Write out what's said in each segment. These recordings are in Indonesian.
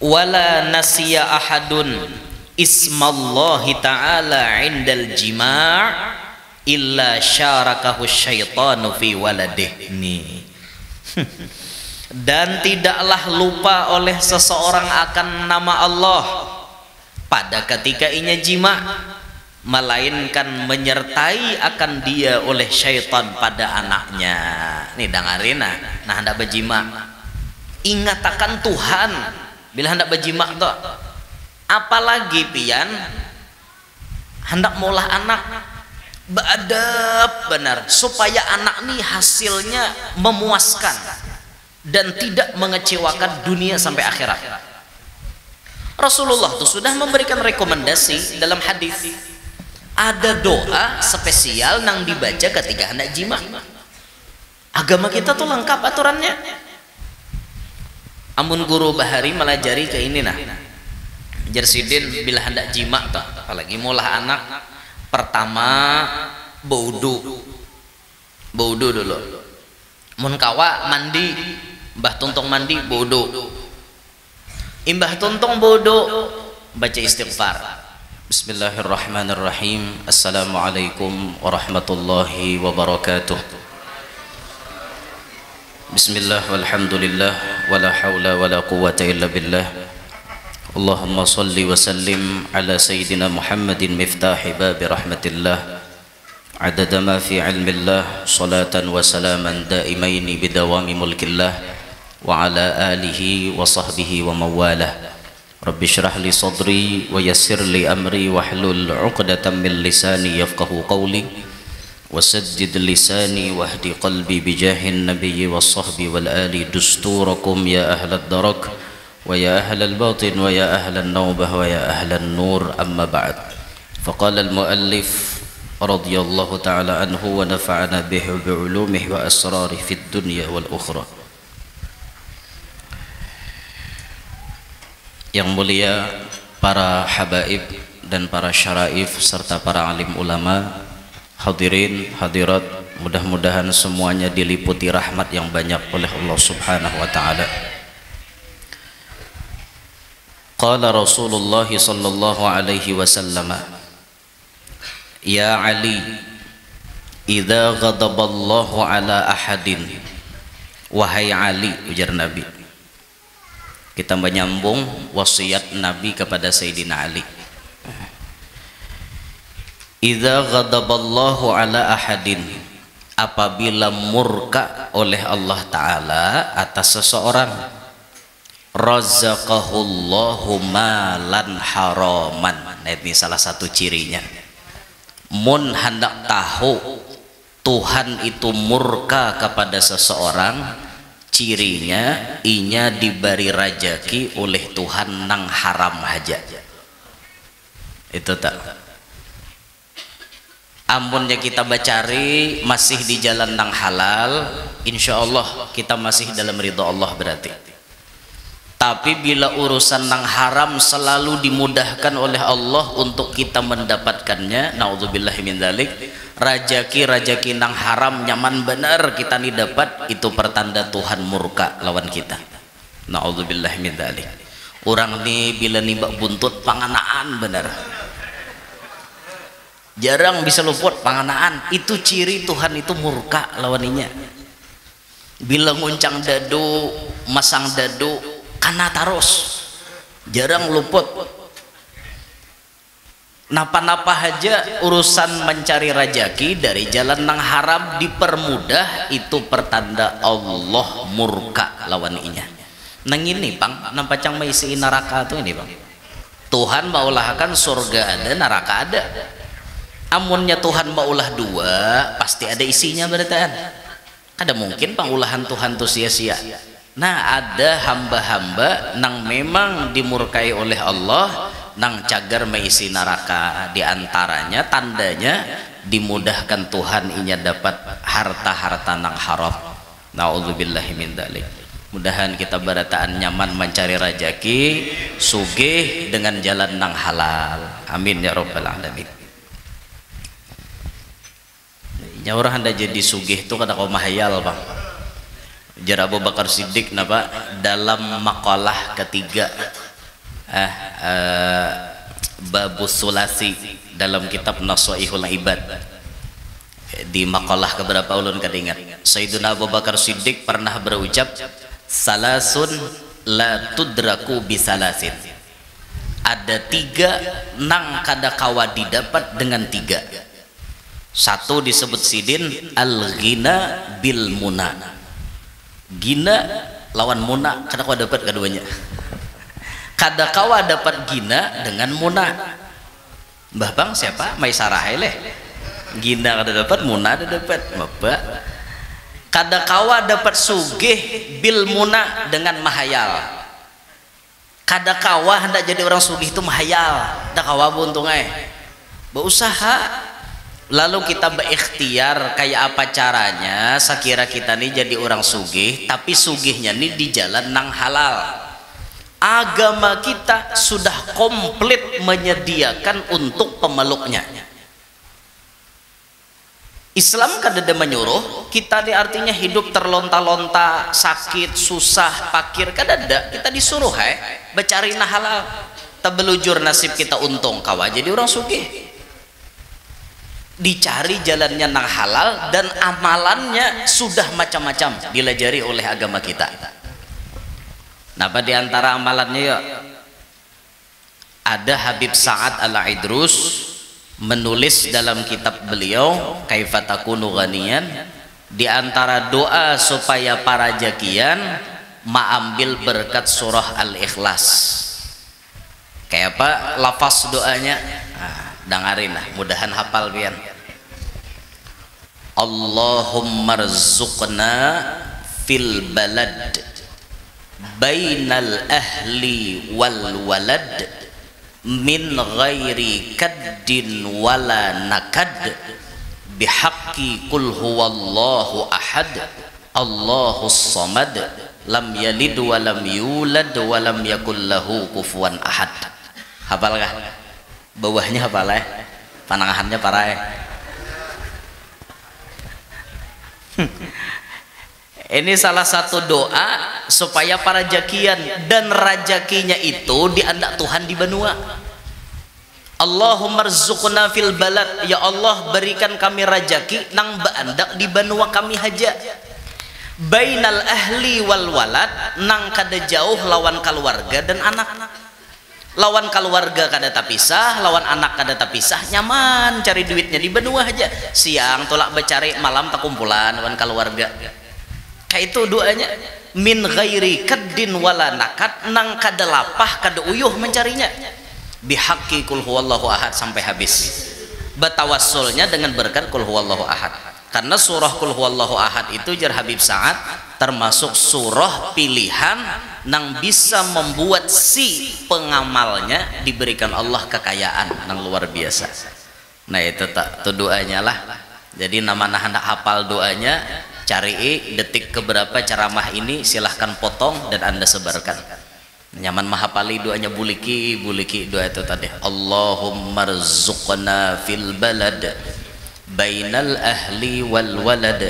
wala nasiya ahadun ismallahi ta'ala indal jima' illa syarakahu syaitanu fi waladih. Nih. Dan tidaklah lupa oleh seseorang akan nama Allah pada ketika inya jima, melainkan menyertai akan dia oleh syaitan pada anaknya. Nih dengarina, nah hendak berjima ingat akan Tuhan bila hendak berjima tuh. Apalagi pian hendak molah anak, beradab benar supaya anak nih hasilnya memuaskan dan tidak mengecewakan dunia sampai akhirat. Rasulullah tuh sudah memberikan rekomendasi dalam hadis. Ada doa spesial nang dibaca ketika hendak jima. Agama kita tuh lengkap aturannya. Amun guru bahari melajari ke ini nah. Jersidin bila hendak jima tuh, apalagi mulah anak, pertama baudu dulu. Mun kawa mandi, mbah tuntung mandi baudu. Imbah tuntung baudu baca istighfar. Bismillahirrahmanirrahim. Assalamualaikum warahmatullahi wabarakatuh. Bismillah walhamdulillah wala hawla wala quwwata illa billah. Allahumma salli wa sallim ala sayyidina Muhammadin miftahi babi rahmatillah adada ma fi ilmillah salatan wa salaman daimaini bidawami mulkillah wa ala alihi wa sahbihi wa mawalah. Rabbi syrah li sadri wa yassir li amri wahlul 'uqdatam min lisani yafqahu qawli wasaddid lisani wahdi qalbi bijahin nabiyyi was sahbi wal ali dusturakum ya ahlad darak wa ya ahlal batin wa ya ahlan nawbah wa ya ahlan nur. Amma ba'd. Faqala al muallif radhiyallahu ta'ala anhu wa nafa'ana bihi bi ulumihi wa asrarihi fid dunya wal ukhra. Yang mulia para habaib dan para syaraif serta para alim ulama, hadirin hadirat, mudah-mudahan semuanya diliputi rahmat yang banyak oleh Allah Subhanahu wa taala. Qala Rasulullah sallallahu alaihi wasallam, ya Ali, idza ghadaballahu ala ahadin, wahai Ali, ujar Nabi. Kita menyambung wasiat Nabi kepada Sayyidina Ali. Idza ghadaballahu ala ahadin, apabila murka oleh Allah Ta'ala atas seseorang, razaqahullahu malan haraman. Nah, ini salah satu cirinya. Mun hendak tahu Tuhan itu murka kepada seseorang, cirinya inya diberi rajaki oleh Tuhan nang haram haja. Itu tak. Amunnya kita bacari masih di jalan nang halal, insya Allah kita masih dalam ridha Allah berarti. Tapi bila urusan nang haram selalu dimudahkan oleh Allah untuk kita mendapatkannya, naudzubillahi min dzalik. Rajaki nang haram nyaman benar kita nih dapat, itu pertanda Tuhan murka lawan kita. Naudzubillahi min dzalik. Orang nih bila nimbak buntut panganaan benar. Jarang bisa luput panganaan, itu ciri Tuhan itu murka lawaninya. Bila nguncang dadu, masang dadu, karena taros jarang luput. Napa-napa aja urusan mencari rajaki dari jalan nang haram dipermudah, itu pertanda Allah murka lawan inya. Nang ini bang, nampak cang maisi neraka tuh ini bang. Tuhan maulahkan surga ada, neraka ada. Amunnya Tuhan maulah dua, pasti ada isinya beritaan. Ada mungkin pengulahan Tuhan tuh sia-sia. Nah, ada hamba-hamba nang memang dimurkai oleh Allah, nang cagar meisi neraka. Di antaranya tandanya dimudahkan Tuhan inya dapat harta-harta nang haram. Naudzubillahi min dzalik. Mudahan kita barataan nyaman mencari rajaki, sugih dengan jalan nang halal. Amin ya rabbal alamin. Ya orang hendak jadi sugih itu kada kau mahayal bang. jar Abu Bakar Siddiq napa dalam makalah ketiga babus sulasi dalam kitab Nasaihul Ibad, di makalah keberapa ulun kadingat Sayyidina Abu Bakar Siddiq pernah berucap salasun la tudraku bisalasin, ada tiga nang kada kawa didapat dengan tiga. Satu disebut sidin al-ghina bil muna, gina lawan muna kada kawa dapat keduanya. Kada kawa dapat gina dengan muna. Mbah Bang siapa Maisarah leh, gina kada dapat muna ada dapat bapak. Kada kawa dapat sugih bil muna dengan mahayal. Kada kawa hendak jadi orang sugih itu mahayal, kada kawa buntungai berusaha. Lalu kita berikhtiar kayak apa caranya sekira kita nih jadi orang sugih, tapi sugihnya nih di jalan nang halal. Agama kita sudah komplit menyediakan untuk pemeluknya. Islam kada ada menyuruh kita nih artinya hidup terlonta-lonta, sakit, susah, fakir, kada ada. Kita disuruh bercari nah halal, tabelujur nasib kita untung kawa jadi orang sugih. Dicari jalannya nang halal dan amalannya sudah macam-macam dilajari oleh agama kita. Napa di antara amalannya ya? Ada Habib Sa'ad Al-Idrus menulis dalam kitab beliau Kaifatakunu Ghaniyan, di antara doa supaya para jakian mengambil berkat surah Al-Ikhlas. Kayak apa lafaz doanya? Dengarin lah, mudahan hafal pian. Allahumma rzuqna fil balad bainal ahli wal walad min ghairi kaddin wala nakad bihaqqi qul huwallahu ahad Allahus samad lam yalid wa lam yulad wa lam yakul lahu kufuwan ahad. Hafal kah? Bawahnya apa lah? Panangahannya parah. Ini salah satu doa supaya para jakian dan rajakinya itu diandak Tuhan di benua. Allahumma rzuqna fil balad, ya Allah berikan kami rajaki nang baandak di benua kami haja. Bainal ahli wal walad, nang kada jauh lawan keluarga dan anak. Lawan keluarga kada tapisah, lawan anak kada tapisah, nyaman cari duitnya di benua aja. Siang tolak becari, malam tak kumpulan lawan keluarga. Kayak itu doanya. Min ghairi kaddin wala nakat, nang kada lapah kada uyuh mencarinya. Bihaqqi qul huwallahu ahad sampai habis. Batawassulnya dengan berkat qul huwallahu ahad. Karena surah qul huwallahu ahad itu jar Habib Sa'ad termasuk surah pilihan nang bisa membuat si pengamalnya diberikan Allah kekayaan nang luar biasa. Nah itu tak itu doanya lah. Jadi nama hendak hafal doanya, cari detik keberapa ceramah ini silahkan potong dan Anda sebarkan. Nyaman mahapali doanya buliki doa itu tadi. Allahumma rzuqna fil balad bainal ahli wal walad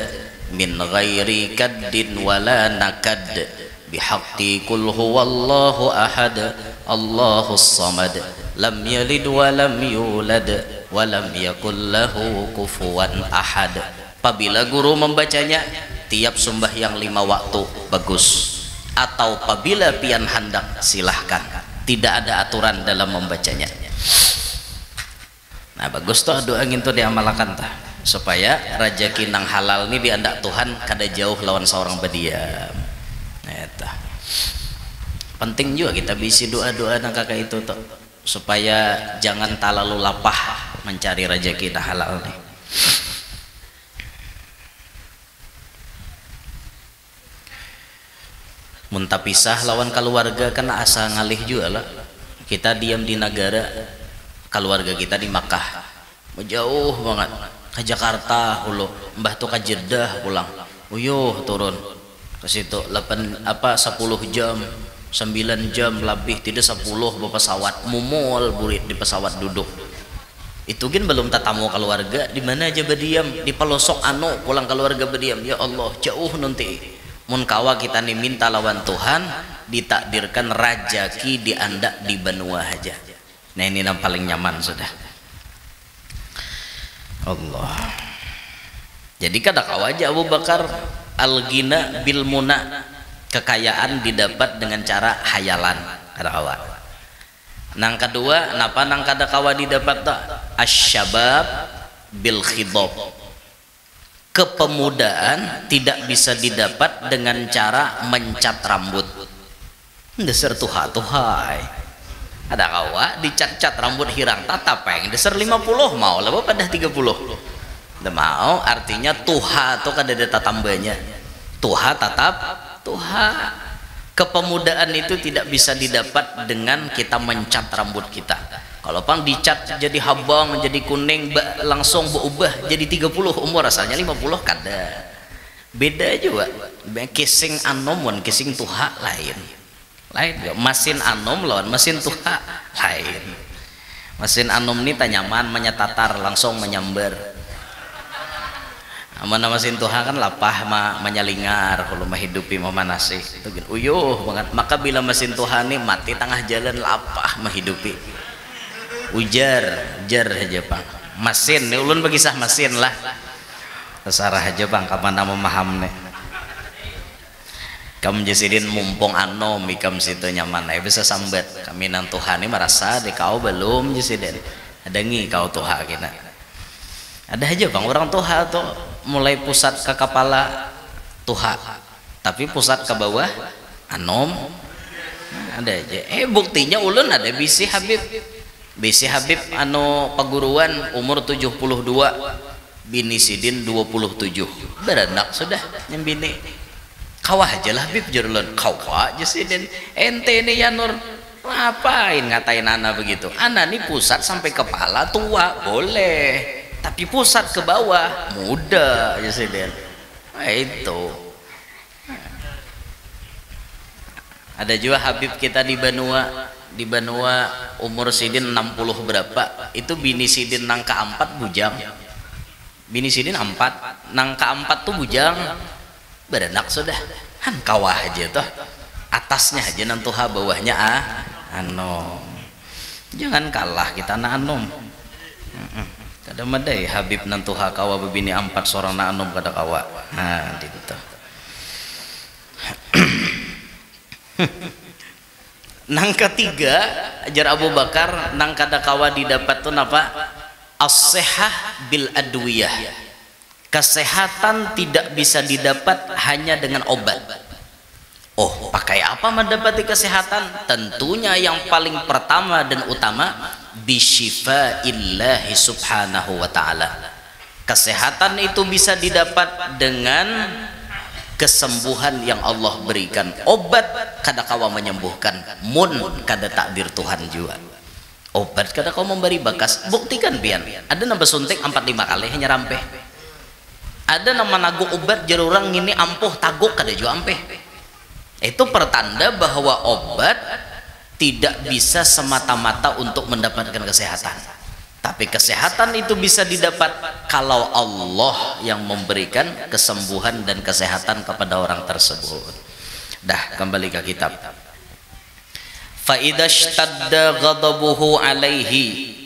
min ghairi kaddin wala nakad bihaqqi qul huwallahu ahad Allahus samad lam yalid wa lam yulad wa lam yakul lahu kufuwan ahad. Apabila guru membacanya tiap sembahyang 5 waktu bagus, atau apabila pian hendak silahkan, tidak ada aturan dalam membacanya. Nah bagus toh doa gitu diamalkan tah supaya rezeki nang halal ini diandak Tuhan kada jauh lawan seorang berdiam. Nah, penting juga kita bisi doa-doa nang kakak itu toh supaya jangan terlalu lapah mencari rezeki nang halal nih. Muntapisah lawan keluarga kan asa ngalih juga lah. Kita diam di negara, keluarga kita di Makkah, jauh banget ke Jakarta hulu, mbah tuh ke Jeddah pulang, uyuh turun ke situ 10 jam 9 jam lebih, tidak 10 pesawat mumul burit di pesawat duduk. Itu kan belum tatamu keluarga di mana aja berdiam di pelosok anu pulang keluarga berdiam. Ya Allah jauh nanti mun kawa kita nih minta lawan Tuhan ditakdirkan rajaki diandak di benua aja. Nah ini yang paling nyaman sudah. Allah. Jadi kada kawa aja Abu Bakar al-ghina bil muna, kekayaan didapat dengan cara hayalan, kada kawa. Nang kedua napa nang kada kawa didapat tak asyabab bil khidab, kepemudaan tidak bisa didapat dengan cara mencat rambut. Dasar tuha-tuhai ada kawa dicat-cat rambut hirang tatapeng dasar 50 mau lah pada 30 udah mau, artinya tuha tuh kada ada tambahnya, tuha tatap tuha. Kepemudaan itu tidak bisa didapat dengan kita mencat rambut kita. Kalau pang dicat jadi habang jadi kuning langsung berubah jadi 30 umur asalnya 50 kada. Beda juga kissing anom kissing tuha lain juga. Mesin anom lawan mesin tuha lain. Mesin anom ini tanyaman menyatatar langsung menyambar. Aman mesin tuha kan lapah menyalingar kalau menghidupi manasih itu kan uyuh banget. Maka bila mesin tuha ini mati tengah jalan lapah menghidupi. Ujar aja bang mesin nih ulun begisah mesin lah terserah aja bang kapan nama memaham nih kamu jasidin mumpung anom ikam situ nyaman bisa sambat kami nang Tuhan ini merasa di kau belum jasidin ada ngi kau Tuhan kita ada aja bang orang Tuhan tuh mulai pusat ke kepala Tuhan tapi pusat ke bawah anom ada aja buktinya ulun ada bisi Habib anu paguruan umur 72 bini sidin 27 beranak sudah yang bini kawah aja lah Habib jurulun kawah aja sidin ente ini ya Nur ngapain ngatain anak begitu anak ini pusat sampai kepala tua boleh tapi pusat ke bawah muda aja sidin itu ada juga Habib kita di Banua umur sidin 60 berapa itu bini sidin nang ke-4 bujang bini sidin 4 nang ke-4 tuh bujang beranak sudah han kawah aja tuh atasnya aja nantuha bawahnya anom jangan kalah kita na anom kada madai Habib nantuha kawa bebini 4 seorang na anom kada kawa nah gitu nang ketiga ajar Abu Bakar nang kada kawa didapat tuh napa as-sihah bil adwiyah, kesehatan tidak bisa didapat hanya dengan obat. Oh pakai apa mendapati kesehatan? Tentunya yang paling pertama dan utama bisyifaillahi subhanahu wa ta'ala. Kesehatan itu bisa didapat dengan kesembuhan yang Allah berikan. Obat kada kawa menyembuhkan mun kada takdir Tuhan juga. Obat kada kawa memberi bakas. Buktikan pian ada nambah suntik 4-5 kali hanya rampe, ada nama naguk obat jarurang ini ampuh taguk kada juga ampe. Itu pertanda bahwa obat tidak bisa semata-mata untuk mendapatkan kesehatan, tapi kesehatan itu bisa didapat kalau Allah yang memberikan kesembuhan dan kesehatan kepada orang tersebut. Dah kembali ke kitab. Fa idza ishtadda ghadabuhu alaihi,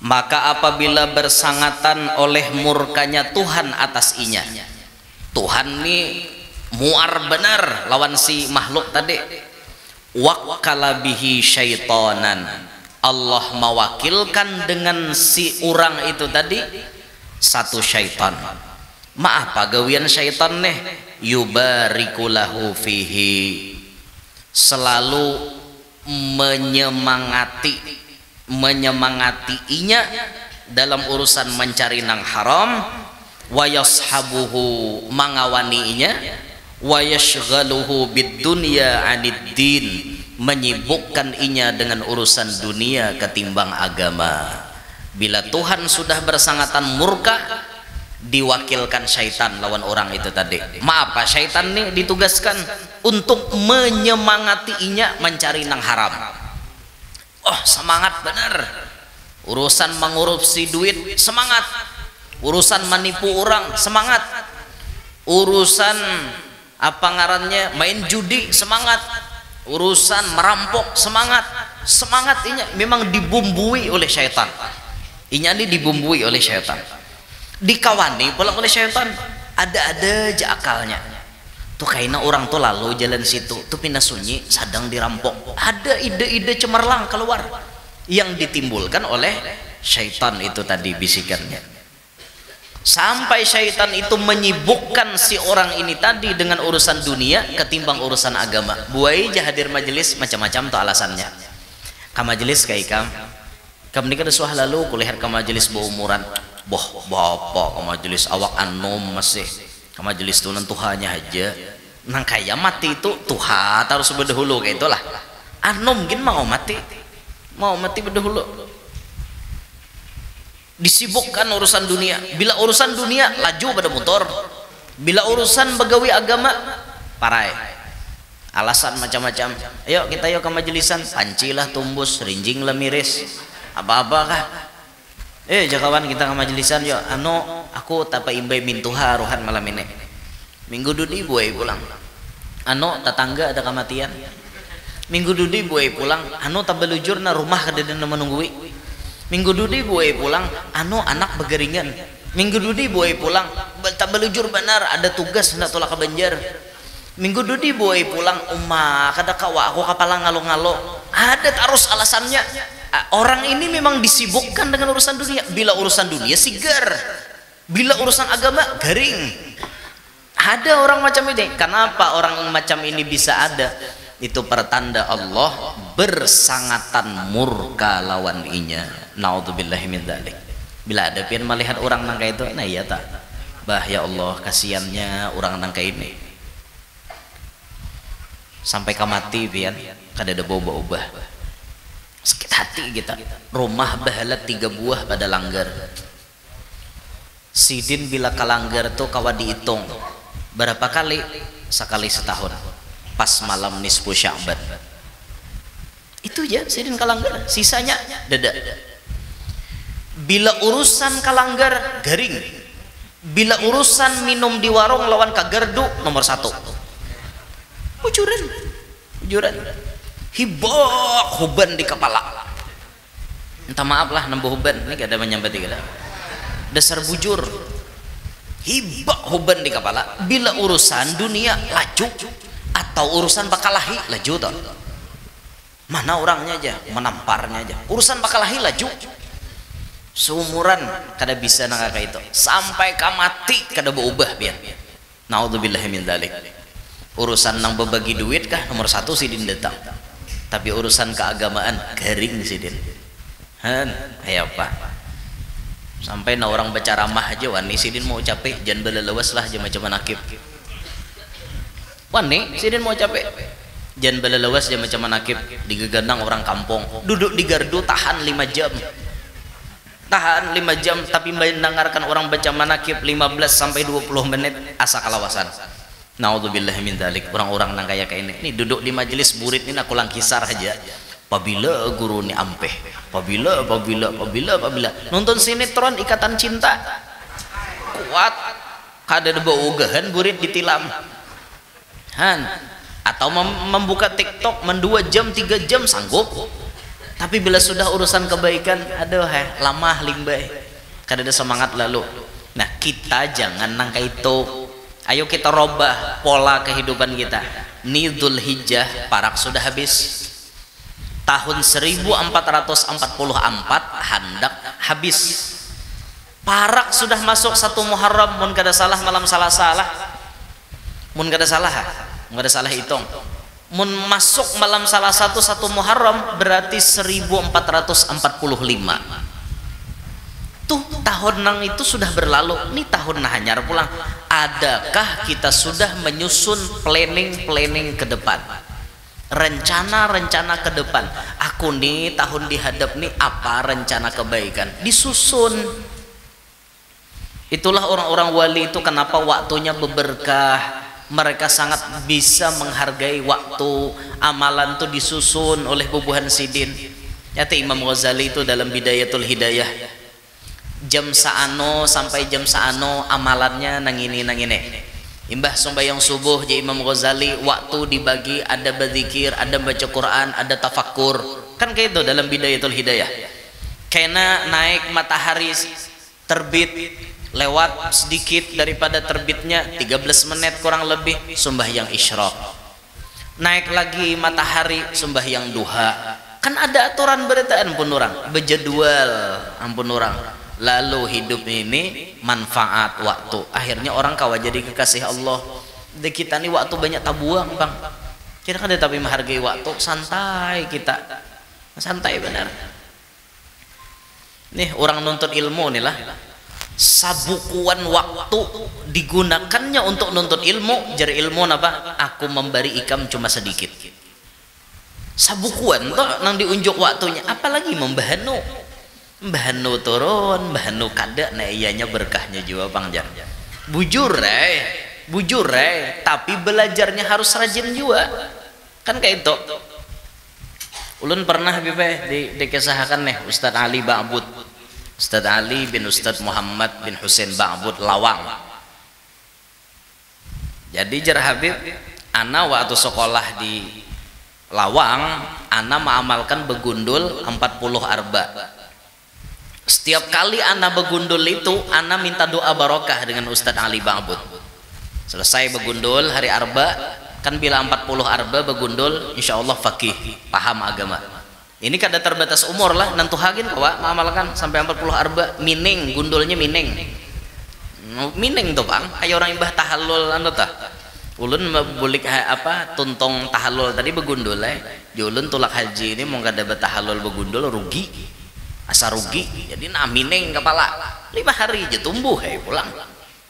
maka apabila bersangatan oleh murkanya Tuhan atas inya. Tuhan ini muar benar lawan si makhluk tadi. Wakkala bihi syaitanan, Allah mewakilkan dengan si orang itu tadi satu syaitan. Maaf pagawian syaitan nih yubarikulahu fihi, selalu menyemangatinya dalam urusan mencari nang haram, wa yashabuhu mangawaninya, wa yashghaluhu bid dunya anid din, menyibukkan inya dengan urusan dunia ketimbang agama. Bila Tuhan sudah bersangatan murka, diwakilkan syaitan lawan orang itu tadi. Maaf pak, syaitan nih ditugaskan untuk menyemangati inya mencari nang haram. Oh semangat benar, urusan mengurupsi duit semangat, urusan menipu orang semangat, urusan apa ngarannya, main judi semangat, urusan merampok semangat, semangat ini memang dibumbui oleh syaitan. Ini dibumbui oleh syaitan, dikawani pula oleh syaitan. Ada aja akalnya tuh, kayaknya orang tuh lalu jalan situ tuh pindah sunyi sedang dirampok, ada ide-ide cemerlang keluar yang ditimbulkan oleh syaitan itu tadi bisikannya, sampai syaitan itu menyibukkan si orang ini tadi dengan urusan dunia ketimbang urusan agama. Buai jah hadir majelis macam-macam tuh alasannya. Ke majelis kayak kam nikah suah lalu kulihat ke majelis berumuran boh bapak, ke majelis awak anom masih, ke majelis tuh Tuhannya aja nang kaya mati itu Tuhan harus berdahulu kayak itulah. Anom mungkin mau mati berdahulu, disibukkan urusan dunia. Bila urusan dunia laju pada motor, bila urusan begawi agama parai, alasan macam-macam. Ayo kita yuk ke majelisan, pancilah tumbus, rinjinglah miris, apa-apa kah? Jakawan kita ke majelisan yuk. Aku tapa imbai mintuha ruhan malam ini. Minggu dudi buai pulang. Tetangga ada kematian. Minggu dudi buai pulang. Tak belujur na rumah kedadan menunggui. Minggu dudi buai pulang. Anak begeringan. Minggu dudi buai pulang. Tak belujur benar ada tugas hendak tolak ke Banjar. Minggu dudi buai pulang. Kada kawa aku kapalang ngalo-ngalo. Ada terus alasannya. Orang ini memang disibukkan dengan urusan dunia. Bila urusan dunia sigar, bila urusan agama garing. Ada orang macam ini. Kenapa orang macam ini bisa ada? Itu pertanda Allah bersangatan murka lawan inya. Naudzubillahi min dzalik. Bila ada pian melihat orang nangka itu, nah iya tak, bah ya Allah kasihannya orang nangka ini sampai kamati pian kada ada bau-bau. Sakit hati kita. Rumah bahala 3 buah pada langgar. Sidin bila kalanggar tuh kawa dihitung berapa kali? Sekali setahun, pas malam nisfu Sya'ban. Itu aja sidin kalanggar, sisanya dada. Bila urusan kalanggar garing, bila urusan minum di warung lawan kagerdu nomor 1. Ujuran hibak huban di kepala. Minta maaf lah nambah huban ini gak ada menyambat gak ada. Dasar bujur, hibak huban di kepala. Bila urusan dunia laju atau urusan bakalahi laju toh. Mana orangnya aja, menamparnya aja. Urusan bakalahi laju. Seumuran kada bisa nangka itu. Sampai kamati kada berubah biar. Naudzubillahi min dzalik. Urusan nang berbagi duit kah nomor 1 sidin datang. Tapi urusan keagamaan garing sidin. Ayo Pak. Sampai na orang baca ramah aja wani sidin mau capek jangan belelewas lah aja macam manakib. Wani sidin mau capek jangan belelewas aja macam manakib. Digegandang orang kampung duduk di gardu tahan 5 jam. Tahan 5 jam tapi mendengarkan orang baca manakib 15 sampai 20 menit asa kalawasan. Naudzubillahi min dzalik. Orang-orang nang kaya kayak ini duduk di majelis murid ini aku lang kisar aja. Pabila guru ni ampeh, pabila nonton sinetron Ikatan Cinta kuat kada ada baugahan murid ditilam. Atau membuka TikTok 2 jam 3 jam sanggup. Tapi bila sudah urusan kebaikan aduh lamah limbah. Kada ada semangat lalu. Nah, kita jangan nangka itu. Ayo kita robah pola kehidupan kita. Dzul Hijjah parak sudah habis. Tahun 1444 hendak habis. Parak sudah masuk 1 Muharram, mun kada salah malam salah. Mun kada salah hitung. Mun masuk malam salah 1 Muharram berarti 1445. Tuh tahun nang itu sudah berlalu, nih tahun nah hanyar pulang. Adakah kita sudah menyusun planning ke depan, rencana ke depan? Aku nih tahun dihadap nih apa rencana kebaikan disusun. Itulah orang-orang wali itu kenapa waktunya berberkah. Mereka sangat bisa menghargai waktu. Amalan tuh disusun oleh bubuhan sidin. Nyata Imam Ghazali itu dalam Bidayatul Hidayah, jam saano sampai jam saano amalannya nang ini imbah sembahyang subuh je Imam Ghazali waktu dibagi ada berzikir, ada baca Quran, ada tafakkur, kan kayak itu dalam Bidayatul Hidayah. Kena naik matahari terbit, lewat sedikit daripada terbitnya 13 menit kurang lebih sembahyang isyraq, naik lagi matahari sembahyang duha. Kan ada aturan berita ampun orang berjadwal ampun orang. Lalu hidup ini manfaat waktu, akhirnya orang kawa jadi kekasih Allah. Di kita nih waktu banyak tabuang bang, kita kan tapi menghargai waktu, santai kita, santai benar. Nih orang nuntut ilmu nih lah, sabukuan waktu digunakannya untuk nuntut ilmu. Jar ilmu apa? Aku memberi ikam cuma sedikit. Sabukuan tuh nang diunjuk waktunya, apalagi membahanu turun, bahanu kada, nah iyanya berkahnya juga bang Jar. Bujur tapi belajarnya harus rajin juga. Kan kayak itu. Ulun pernah dikisahkan nih Ustadz Ali Ba'bud, Ustadz Ali bin Ustadz Muhammad bin Husain Ba'bud Lawang. Jadi Jar Habib, ana waktu sekolah di Lawang, ana mengamalkan begundul 40 arba. Setiap kali ana begundul itu, ana minta doa barokah dengan Ustadz Ali Ba'bud. Selesai begundul hari arba, kan bila 40 arba begundul, insya Allah fakih, paham agama. Ini kada terbatas umur lah, nantuhagin kawa mengamalkan sampai 40 arba, mining, gundulnya mining. Mining tuh bang, kayak orang imbah tahallul anu tah. Ulun bulik apa tuntong tahallul tadi begundul ulun tulak haji ini mau kada betahallul begundul rugi, asa rugi. Jadi mining kepala 5 hari aja tumbuh pulang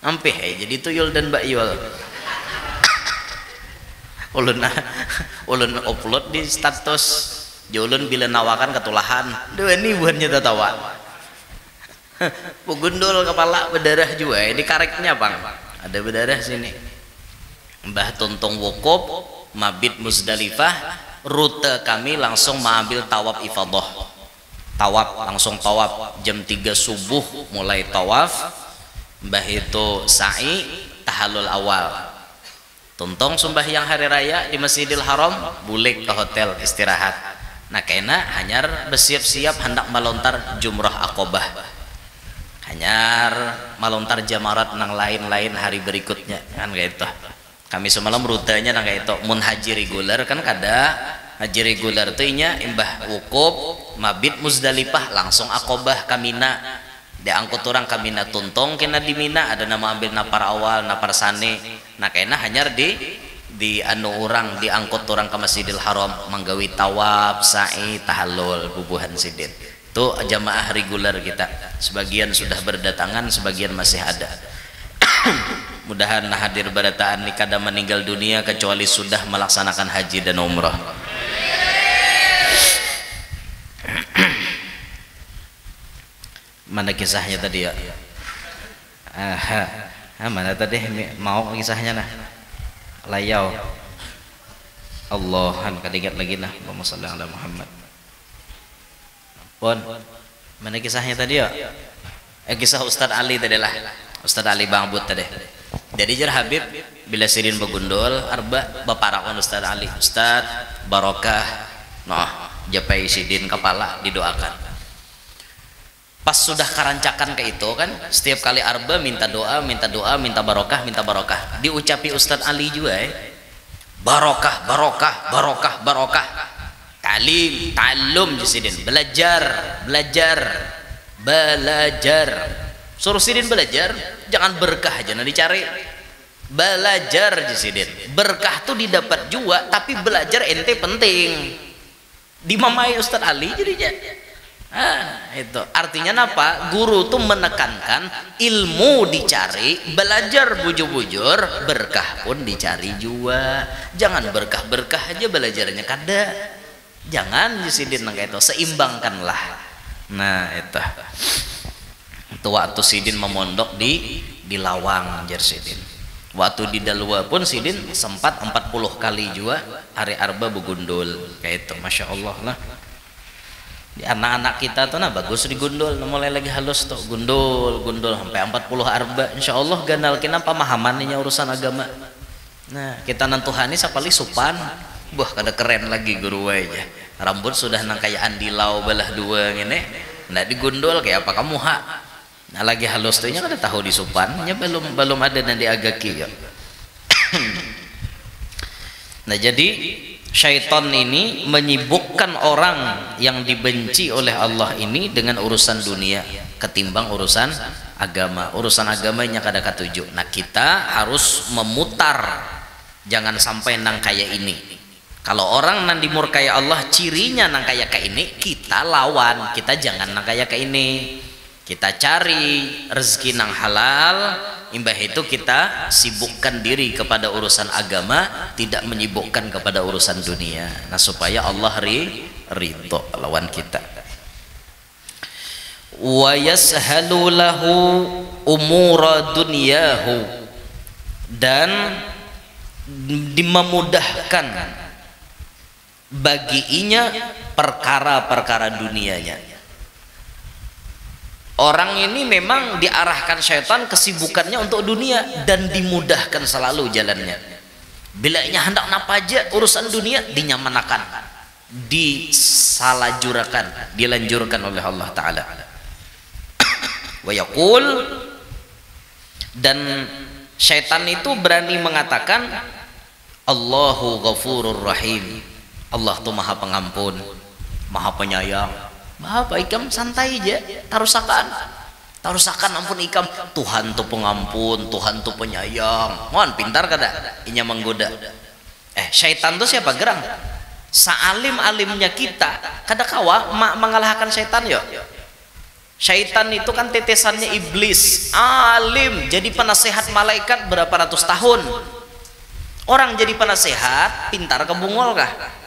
ampih jadi tuyul dan bakyul. ulun upload di status ulun bila nawakan ketulahan dua ini buahnya tatawa begundul kepala berdarah juga ini kareknya bang, ada berdarah sini. Mbah Tuntong wukuf mabit Muzdalifah, rute kami langsung mengambil tawaf ifadah, langsung tawaf jam 3 subuh mulai tawaf. Mbah itu sa'i tahallul awal, Tuntong sembahyang hari raya di Masjidil Haram, bulik ke hotel istirahat. Nah kena hanyar bersiap-siap hendak melontar jumrah Aqobah, hanyar melontar jamarat nang lain-lain hari berikutnya kan gitu. Kami semalam rutenya nang kayak itu. Mun haji reguler kan kada, haji reguler tuh inya imbah wukuf mabit Muzdalifah langsung Aqobah kamina, diangkut orang kamina Tuntong kena di Mina, ada nama ambil napar awal napar sane. Nah kena hanyar di anu orang diangkut orang ke Masjidil Haram manggawi tawaf sa'i tahallul bubuhan sidin. Tuh jamaah reguler kita, sebagian sudah berdatangan, sebagian masih ada. Mudahan hadir barataan ini kada meninggal dunia kecuali sudah melaksanakan haji dan umrah. Mana kisahnya tadi ya? Mana tadi mau kisahnya nah? Layau. Allahan kadingat lagi nah. Allahumma shalli ala Muhammad. Pon. Mana kisahnya tadi ya? Kisah Ustadz Ali tadi lah. Ustadz Ali Ba'bud tadi. Jadi Jar Habib bila sirin begundul arba baparakon Ustadz Ali, Ustadz barokah nah japai sidin kepala didoakan. Pas sudah karancakan ke itu kan setiap kali arba minta doa minta barokah diucapi Ustadz Ali juga barokah ta'allum sidin belajar suruh sidin belajar, jangan berkah aja nah dicari, belajar sidin. Berkah tuh didapat juga, tapi belajar ente penting. Dimamai Ustadz Ali jadinya. Itu artinya apa? Guru tuh menekankan ilmu dicari, belajar bujur-bujur, berkah pun dicari juga. Jangan berkah aja belajarnya kada. Jangan sidin kayak itu, seimbangkanlah. Nah itu. Itu waktu sidin memondok di Lawang Jar sidin. Waktu di Dalwa pun sidin sempat 40 kali juga hari arba begundul kayak itu, masya Allah lah. Di anak-anak kita tuh nah bagus digundul, mulai lagi halus tuh gundul sampai 40 arba insyaallah ganal kina pemahamannya urusan agama. Nah kita nantuhani sapali supan buah kada keren lagi guru aja rambut sudah nang kayak andilau belah dua ngene ndak digundul kayak apa kamu hak nah lagi halus tuhnya kada tahu di supannya belum ada nanti agaki ya. Nah jadi syaitan ini menyibukkan orang yang dibenci oleh Allah ini dengan urusan dunia ketimbang urusan agama. Urusan agamanya kada katuju. Nah kita harus memutar, jangan sampai nang kayak ini. Kalau orang nang dimurkai Allah cirinya nang kayak ini, kita lawan, kita jangan nang kayak ini. Kita cari rezeki nang halal, imbah itu kita sibukkan diri kepada urusan agama, tidak menyibukkan kepada urusan dunia. Nah supaya Allah ridho lawan kita. Wa yashalu lahu umura dunyahu, dan dimemudahkan baginya perkara-perkara dunianya. Orang ini memang diarahkan syaitan kesibukannya untuk dunia dan dimudahkan selalu jalannya. Bila nya hendak napa aja urusan dunia dinyamanakan, disalajurakan, dilanjurkan oleh Allah Ta'ala. Wa yaqul, dan syaitan itu berani mengatakan Allahu ghafurur rahim, Allah tuh maha pengampun, maha penyayang. Bapak ikam santai aja, tarusakan ampun ikam, Tuhan tuh pengampun, Tuhan tuh penyayang. Mohon pintar kada inya menggoda. Syaitan tuh siapa gerang? Saalim-alimnya kita kada kawa mengalahkan syaitan yo. Syaitan itu kan tetesannya iblis, alim, jadi penasehat malaikat berapa ratus tahun. Orang jadi penasehat pintar ke bungol kah?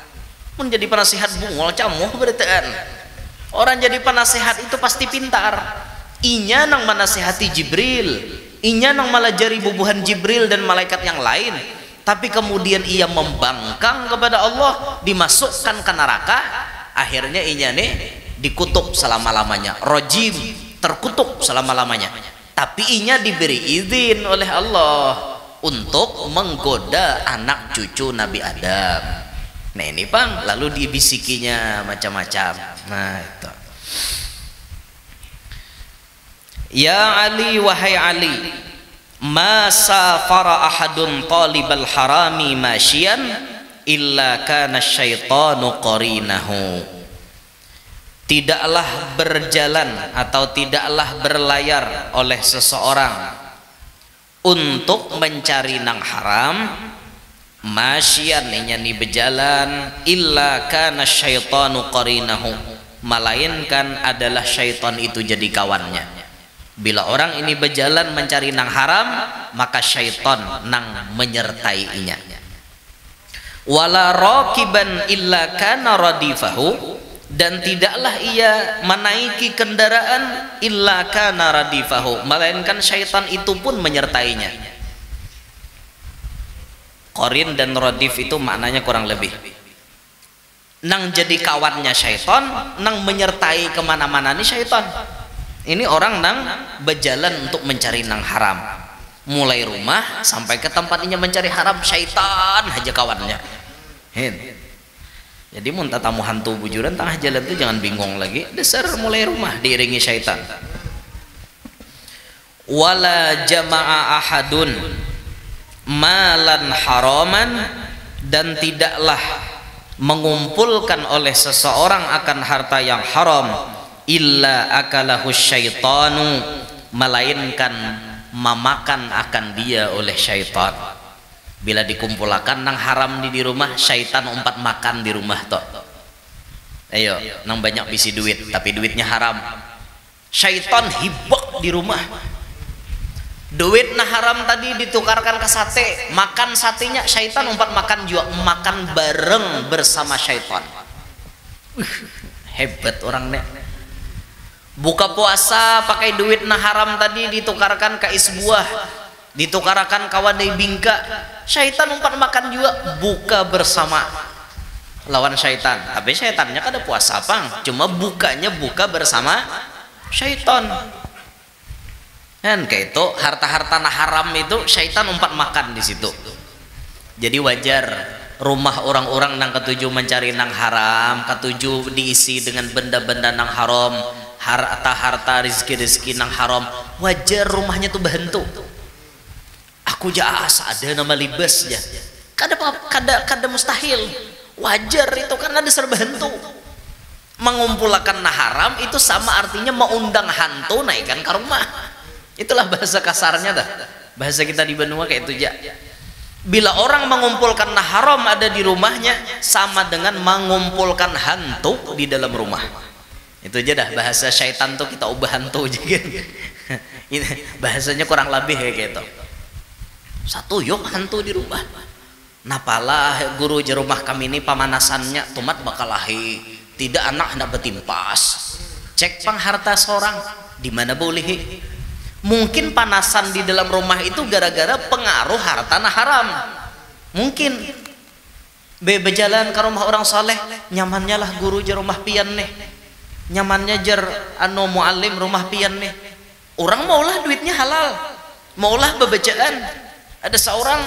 Mun jadi penasehat bungol camuh beritaan. Orang jadi penasehat itu pasti pintar. Inya nang menasehati Jibril, inya nang malajari bubuhan Jibril dan malaikat yang lain, tapi kemudian ia membangkang kepada Allah, dimasukkan ke neraka, akhirnya inya nih dikutuk selama-lamanya, rojim, terkutuk selama-lamanya. Tapi inya diberi izin oleh Allah untuk menggoda anak cucu Nabi Adam. Nah ini bang, lalu dibisikinya macam-macam. Nah itu, ya Ali, wahai Ali, ma safara ahadun talibal harami masyian illa kana syaitanu qarinahu. Tidaklah berjalan atau tidaklah berlayar oleh seseorang untuk mencari nang haram, masyian nih berjalan, illa kana syaitanu qarinahu, melainkan adalah syaitan itu jadi kawannya. Bila orang ini berjalan mencari nang haram, maka syaitan nang menyertainya. Wala raqiban illa kana radifahu, dan tidaklah ia menaiki kendaraan illa kana radifahu, melainkan syaitan itu pun menyertainya. Qarin dan radif itu maknanya kurang lebih nang jadi kawannya syaitan, nang menyertai kemana-mana nih syaitan. Ini orang nang berjalan untuk mencari nang haram, mulai rumah sampai ke tempatnya mencari haram, syaitan aja kawannya. Jadi mun tatamu hantu bujuran tengah jalan tuh jangan bingung lagi, dasar mulai rumah diiringi syaitan. Wala jama'a ahadun malan haraman, dan tidaklah mengumpulkan oleh seseorang akan harta yang haram, illa akalahu syaitanu, melainkan memakan akan dia oleh syaitan. Bila dikumpulkan nang haram di rumah, syaitan umpat makan di rumah toh. Ayo nang banyak bisi duit tapi duitnya haram, syaitan hibak di rumah. Duit nah haram tadi ditukarkan ke sate, makan satenya, syaitan umpat makan juga, makan bareng bersama syaitan. Hebat orang nek. Buka puasa pakai duit nah haram tadi ditukarkan ke is buah, ditukarkan kawadai bingka, syaitan umpat makan juga, buka bersama. lawan syaitan. Tapi syaitannya kada puasa pang, cuma bukanya buka bersama syaitan. Dan kayak itu harta-harta nah haram itu syaitan umpat makan di situ. Jadi wajar rumah orang-orang nang ketujuh mencari nang haram, ketujuh diisi dengan benda-benda nang haram, harta-harta rezeki-rezeki nang haram, wajar rumahnya tuh berhentu. Aku jas ada nama libas ya, kada mustahil, wajar itu karena ada serba hentu. Mengumpulkan nah haram itu sama artinya mengundang hantu naikkan ke rumah. Itulah bahasa kasarnya dah, bahasa kita di Benua kayak itu ya. Bila orang mengumpulkan nah haram ada di rumahnya sama dengan mengumpulkan hantu di dalam rumah. Itu aja dah bahasa syaitan tuh kita ubah hantu aja kan. Ini bahasanya kurang lebih kayak gitu. Satu yuk hantu di rumah. Napalah guru di rumah kami ini pemanasannya tumat bakalahi. Tidak anak hendak betimpas. Cek pang harta seorang di mana boleh. Mungkin panasan di dalam rumah itu gara-gara pengaruh harta nah haram. Mungkin berjalan ke rumah orang saleh, nyamannya lah guru di rumah pian nih, nyamannya jer anu muallim rumah pian nih. Orang maulah duitnya halal, maulah bebacaan. Ada seorang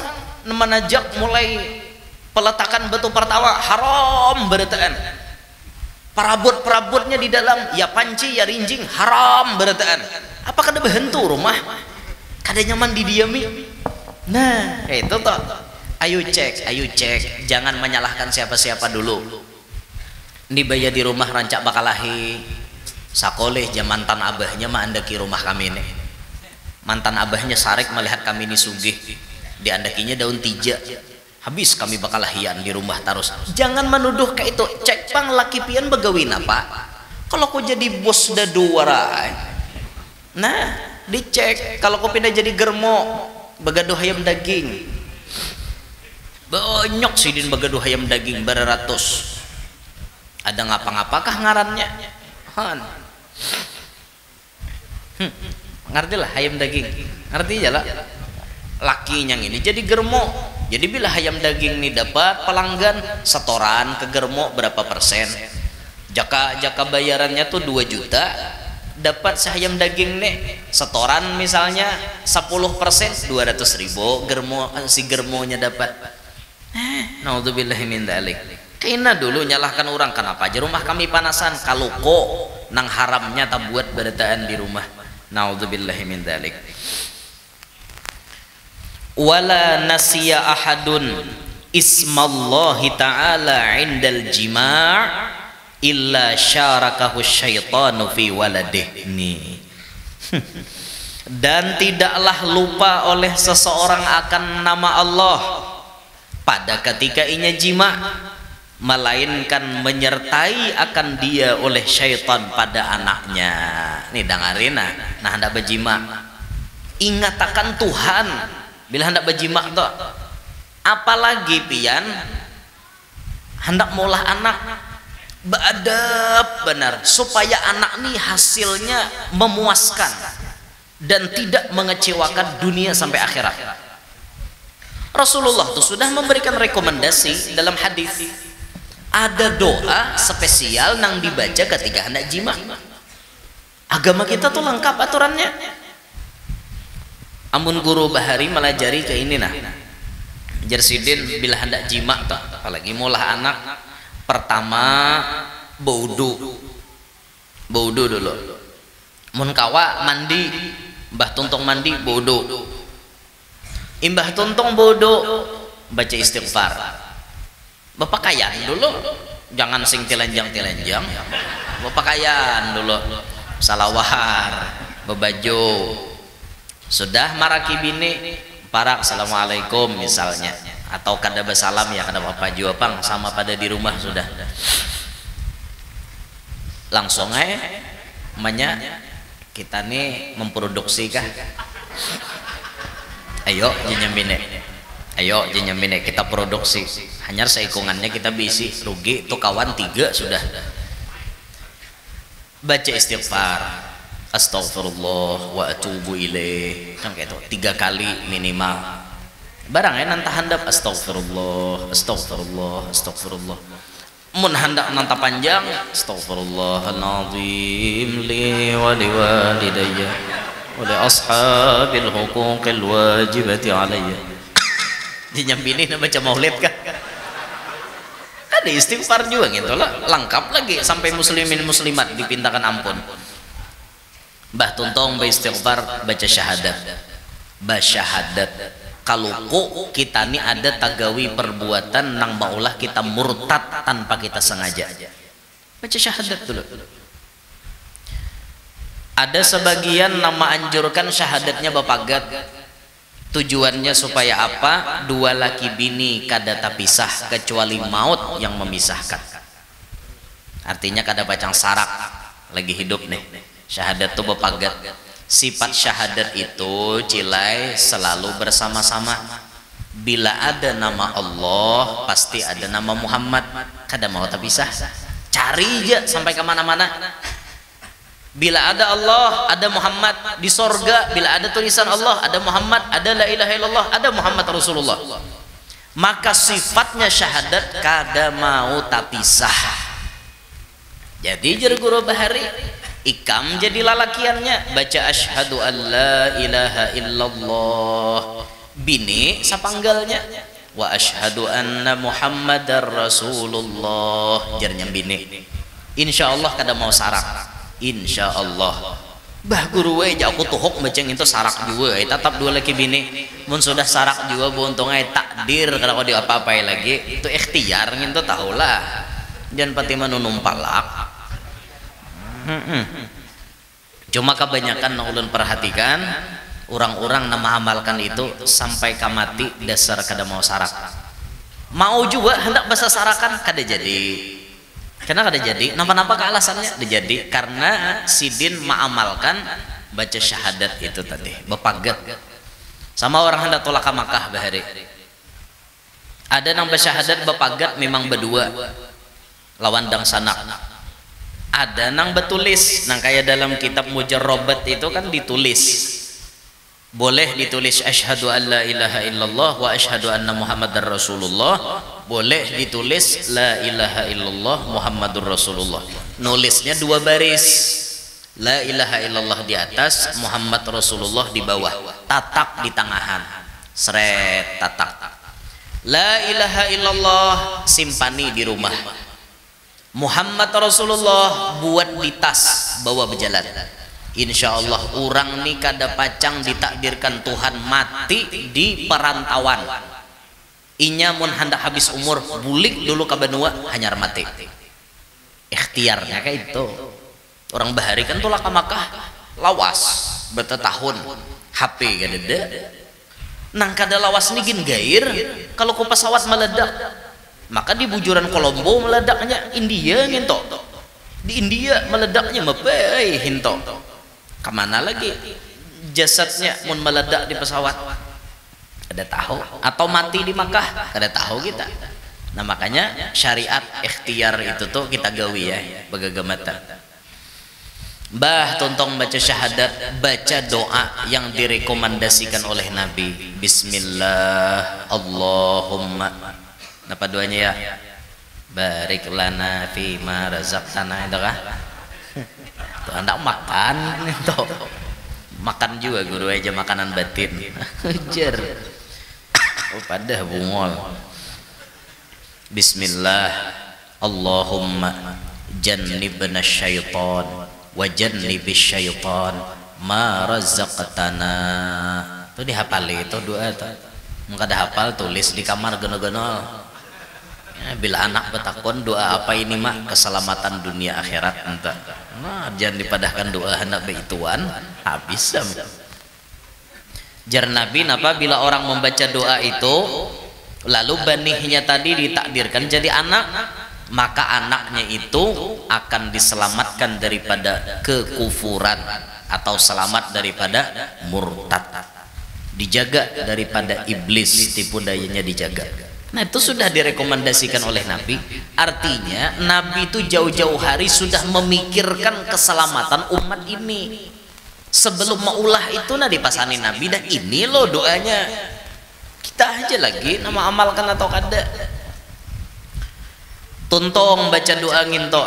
menajak mulai peletakan batu pertama haram berataan. Perabot-perabotnya di dalam ya panci ya rinjing haram berataan. Apa kada berhentu rumah, kada nyaman didiami. Nah itu toh, ayo cek, jangan menyalahkan siapa-siapa dulu. Ini bayar di rumah rancak bakalahi sakoleh jam mantan abahnya mah andaki rumah kami ini, mantan abahnya sarik melihat kami ini sugih, diandakinya daun tija, habis kami bakalahian di rumah terus. Jangan menuduh kayak itu. Cek pang laki pian begawin apa kalau kau jadi bos da dua. Nah dicek kalau kau pindah jadi germo begaduh ayam daging banyak sidin begaduh ayam daging beratus. Ada ngapa-ngapakah ngarannya han ngerti lah ayam daging, ngerti ya lah lakinya ini jadi germo. Jadi bila ayam daging ini dapat pelanggan setoran ke germo berapa persen, jaka bayarannya tuh 2 juta, dapat ayam daging nih setoran misalnya 10% 200.000 germo, si germonya dapat. Naudzubillahi min dzalik. Kena dulu nyalahkan orang kenapa aja rumah kami panasan kalau kok nang haramnya tak buat berataan di rumah. Naudzubillahi min dzalik. Wala nasiya ahadun ismallahi ta'ala indal jima' illa syarakahu syaitanu fi waladih. Nih. Dan tidaklah lupa oleh seseorang akan nama Allah pada ketika inya jima, melainkan menyertai akan dia oleh syaitan pada anaknya. Nih dengarin nah hendak berjima, ingat akan Tuhan bila hendak berjima tuh. Apalagi pian hendak maulah anak, beadab benar supaya anak nih hasilnya memuaskan dan tidak mengecewakan dunia sampai akhirat. Rasulullah tuh sudah memberikan rekomendasi dalam hadis. Ada doa spesial nang dibaca ketika hendak jima. Agama kita tuh lengkap aturannya. Amun guru bahari melajari ke ini nah. Jersidin bila hendak jima tuh, apalagi mulah anak, pertama baudu dulu. Mun kawa mandi, mbah tuntung mandi baudu. Imbah tuntung baudu baca istighfar. Bepakaian dulu, jangan sing telenjang bepakaian dulu, salawar, bebaju. Sudah maraki bini parak assalamualaikum misalnya, atau kada basalam ya kada apa jua pang sama pada di rumah sudah langsung manya kita nih memproduksi kah, ayo jenyambine kita produksi, hanya seikungannya kita bisi rugi tuh kawan 3 sudah. Baca istighfar, astagfirullah wa atubu ilaih, kan kayak itu 3 kali minimal. Barangnya nanti handap astagfirullah. mun hendak nanta panjang astaghfirullahaladzim li wa liwalidayya wa li ashabil huquqil wajibati alayya. Dinyambini baca maulid kan ada istighfar juga gitu lah, lengkap lagi sampai muslimin muslimat dipintakan ampun. Mbah tuntong beristighfar baca syahadat, syahadat. Kalau kita nih ada tagawi perbuatan nang maulah kita murtad tanpa kita sengaja, baca syahadat dulu. Ada sebagian nama anjurkan syahadatnya bapagat, tujuannya supaya apa? Dua laki bini kada tapisah kecuali maut yang memisahkan. Artinya kada bacang sarak lagi hidup nih. Syahadat tuh bapagat. Sifat syahadat itu cilai selalu bersama-sama. Bila ada nama Allah pasti ada nama Muhammad. Kada mau tapisah. Cari aja sampai kemana-mana. Bila ada Allah, ada Muhammad. Di sorga, bila ada tulisan Allah, ada Muhammad, ada la ilaha illallah, ada Muhammad Rasulullah. Maka sifatnya syahadat kada mau tapisah. Jadi jar guru bahari, ikam jadi lalakiannya baca asyhadu an la ilaha illallah. Bini sapanggalnya wa asyhadu anna Muhammadar Rasulullah. Jarnya bini. Insyaallah kada mau sarak. Insya Allah bah guru aja aku tuhuk macam itu sarak juga tetap dua laki bini mun sudah sarak juga buntungnya takdir kalau kau di apa-apai lagi itu ikhtiar gitu tahulah jangan pati menumpalak. Cuma kebanyakan ulun perhatikan orang-orang nama amalkan itu sampai kamati dasar kada mau sarak, mau juga hendak bahasa sarakan kada jadi. Kenapa ada jadi? Nampak-nampak ke alasannya ada jadi karena sidin mengamalkan baca syahadat itu tadi bepagat sama orang hendak tolak ke Makkah bahari. Ada nang syahadat bepagat memang berdua lawan dang sanak. Ada nang betulis nang kayak dalam kitab Mujarrabat itu kan ditulis. Boleh ditulis asyhadu an la ilaha illallah wa asyhadu anna Muhammadar Rasulullah. Boleh ditulis la ilaha illallah Muhammadur Rasulullah. Nulisnya dua baris. La ilaha illallah di atas, Muhammad Rasulullah di bawah. Tatak di tangahan. Seret tatak. La ilaha illallah simpani di rumah. Muhammad Rasulullah buat di tas bawa berjalan. Insya Allah orang nih kada pacang ditakdirkan Tuhan mati di perantauan. Inya mun hendak habis umur bulik dulu ke benua hanyar mati. Ikhtiarnya kayak itu. Orang bahari kan tolak ke Makkah lawas bertahun HP kada ada. Nang kada lawas nih gin gair kalau ku pesawat meledak. Maka di bujuran Kolombo meledaknya India nginto. Di India meledaknya mapai hinto. Kemana lagi jasadnya mun meledak di pesawat kada tahu atau mati di Makkah kada tahu kita. Nah makanya syariat ikhtiar itu tuh kita gawi ya bagagamata. Bah tontong baca syahadat, baca doa yang direkomendasikan oleh Nabi. Bismillah Allahumma. Apa doanya ya? Barik lana fima razaqtana itu kah? Tuh hendak makan itu makan juga guru aja makanan batin ujar pada bungol. Bismillah Allahumma jannibna syaitan wa jannibis syaitan ma razaqtana. Itu dihafal itu doa tuh muka ada hafal tulis di kamar geno-geno. Bila anak betakon doa apa ini mak keselamatan dunia akhirat entah. Nah, jangan dipadahkan doa hendak beituan habis dah. Jar Nabi napa bila orang membaca doa itu lalu banihnya tadi ditakdirkan jadi anak, maka anaknya itu akan diselamatkan daripada kekufuran atau selamat daripada murtad, dijaga daripada iblis tipu dayanya dijaga. Nah itu sudah direkomendasikan oleh Nabi. Artinya Nabi itu jauh-jauh hari sudah memikirkan keselamatan umat ini. Sebelum maulah itu nah dipasani Nabi dan ini loh doanya. Kita aja lagi nama amalkan atau kada. tuntong baca doa nginto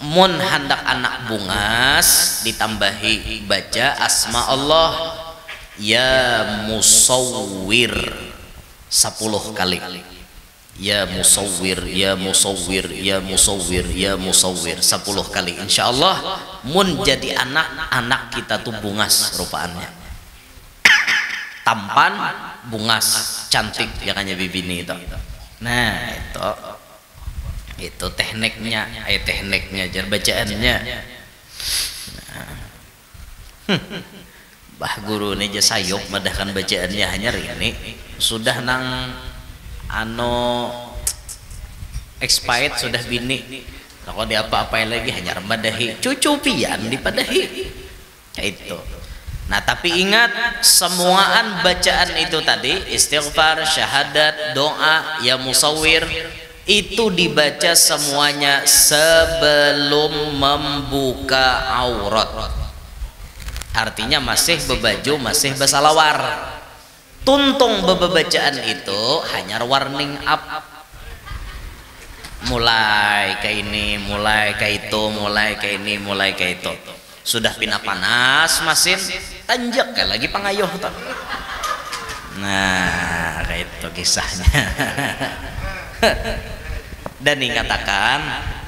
mun hendak anak bungas ditambahi baca asma Allah ya musawwir 10 kali. Ya musawwir, ya musawwir, ya musawwir, ya musawwir 10 kali. Insyaallah mun jadi anak kita tuh bungas rupaannya. Tampan, bungas, cantik ya kan ya bibini itu. Nah, itu tekniknya, tekniknya jar bacaannya. Nah. Bah guru ini aja sayop madahkan bacaannya hanya ini sudah nang expired sudah bini kalau dia apa-apain lagi hanya remadahi cucu pian dipadahi itu. Nah tapi ingat semuaan bacaan itu tadi istighfar, syahadat, doa, ya musawwir itu dibaca semuanya sebelum membuka aurat, artinya masih bebaju, masih basalawar. Tuntung bacaan itu hanya warning up, mulai ke ini, mulai ke itu, mulai ke ini, mulai ke itu. Sudah pindah panas masin tanjak kayak lagi pangayuh tuh. Nah kayak itu kisahnya. Dan dikatakan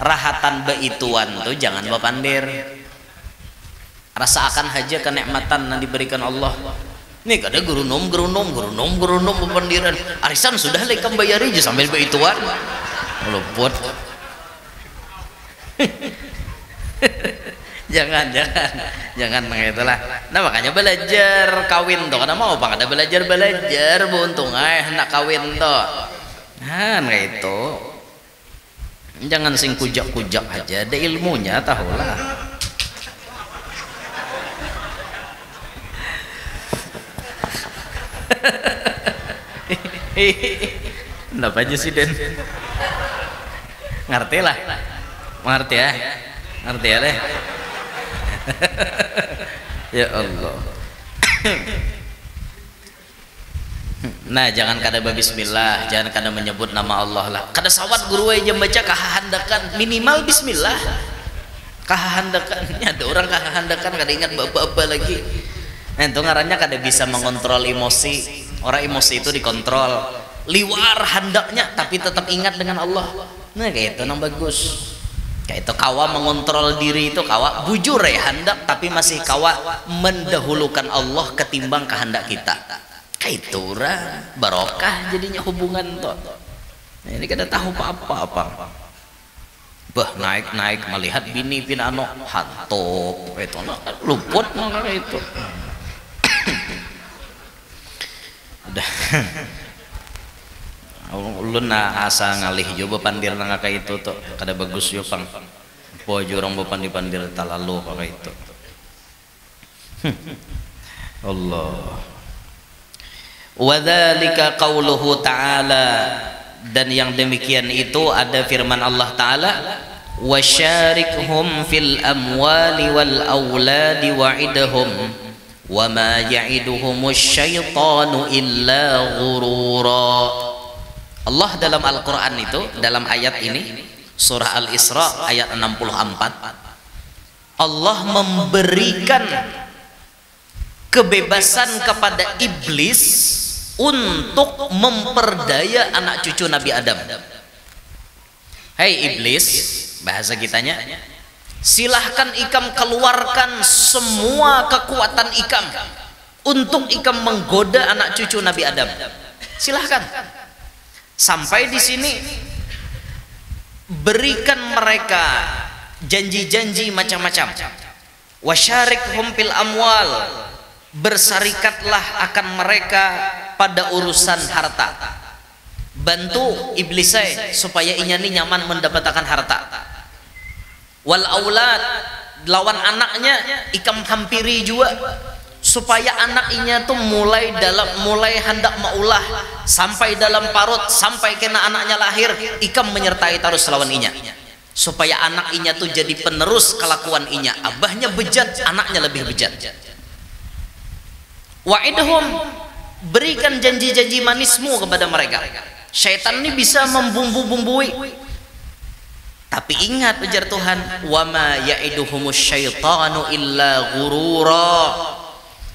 rahatan beituan tuh jangan bapandir, rasakan aja kenikmatan yang diberikan Allah. Nih kada gerunom pependiran arisan sudah lekam bayari aja sambil beituan luput. jangan itulah. Nah makanya belajar kawin tuh karena mau apa kada belajar buntung nak kawin tuh. Nah itu jangan sing kujak aja, ada ilmunya tahulah. Kenapa aja sih Den? Ngerti lah, ngerti ya deh. Ya Allah. Nah jangan kada bismillah, jangan kada menyebut nama Allah lah. Kada sawat guru aja baca kahandakan minimal bismillah. Kahandakannya ada orang kahandakan kada ingat apa lagi. Nah itu ngarannya kada bisa mengontrol emosi. Orang emosi itu dikontrol, liwar hendaknya tapi tetap ingat dengan Allah. Nah kayak itu nang bagus. Kayak itu kawa mengontrol diri itu kawa bujur ya hendak tapi masih kawa mendahulukan Allah ketimbang kehendak kita. Kayak itu orang barokah jadinya hubungan tuh. Nah, ini kada tahu apa-apa. Bah naik melihat bini pinano hantok itu luput kayak itu. Udah ulun na asa ngalih coba pandir nang kayak itu tuh kada bagus yo pang pojo orang pandir talalu kayak itu. Allah wa dzalika qauluhu ta'ala, dan yang demikian itu ada firman Allah Ta'ala wasyarikhum fil amwali wal auladi wa'idhum wa ma ya'iduhumus syaitanu illa ghurura. Allah dalam Al-Quran itu dalam ayat ini surah Al-Isra ayat 64 Allah memberikan kebebasan kepada iblis untuk memperdaya anak cucu Nabi Adam. Hei iblis, bahasa kitanya, silahkan ikam keluarkan semua kekuatan ikam untuk ikam menggoda anak cucu Nabi Adam. Silahkan. Sampai di sini berikan mereka janji-janji macam-macam. Wasyarikhum fil amwal, bersarikatlah akan mereka pada urusan harta. Bantu iblis supaya inya ini nyaman mendapatkan harta. Wal aulad, lawan anaknya ikam hampiri juga supaya anak inya tuh mulai hendak maulah sampai dalam parut sampai kena anaknya lahir ikam menyertai terus lawan inya supaya anak inya tuh jadi penerus kelakuan inya. Abahnya bejat, anaknya lebih bejat. Wa'idhum, berikan janji-janji manismu kepada mereka. Syaitan ini bisa membumbu-bumbui Tapi ingat ujar Tuhan, wa ma ya'iduhumus syaitanu illa ghurura,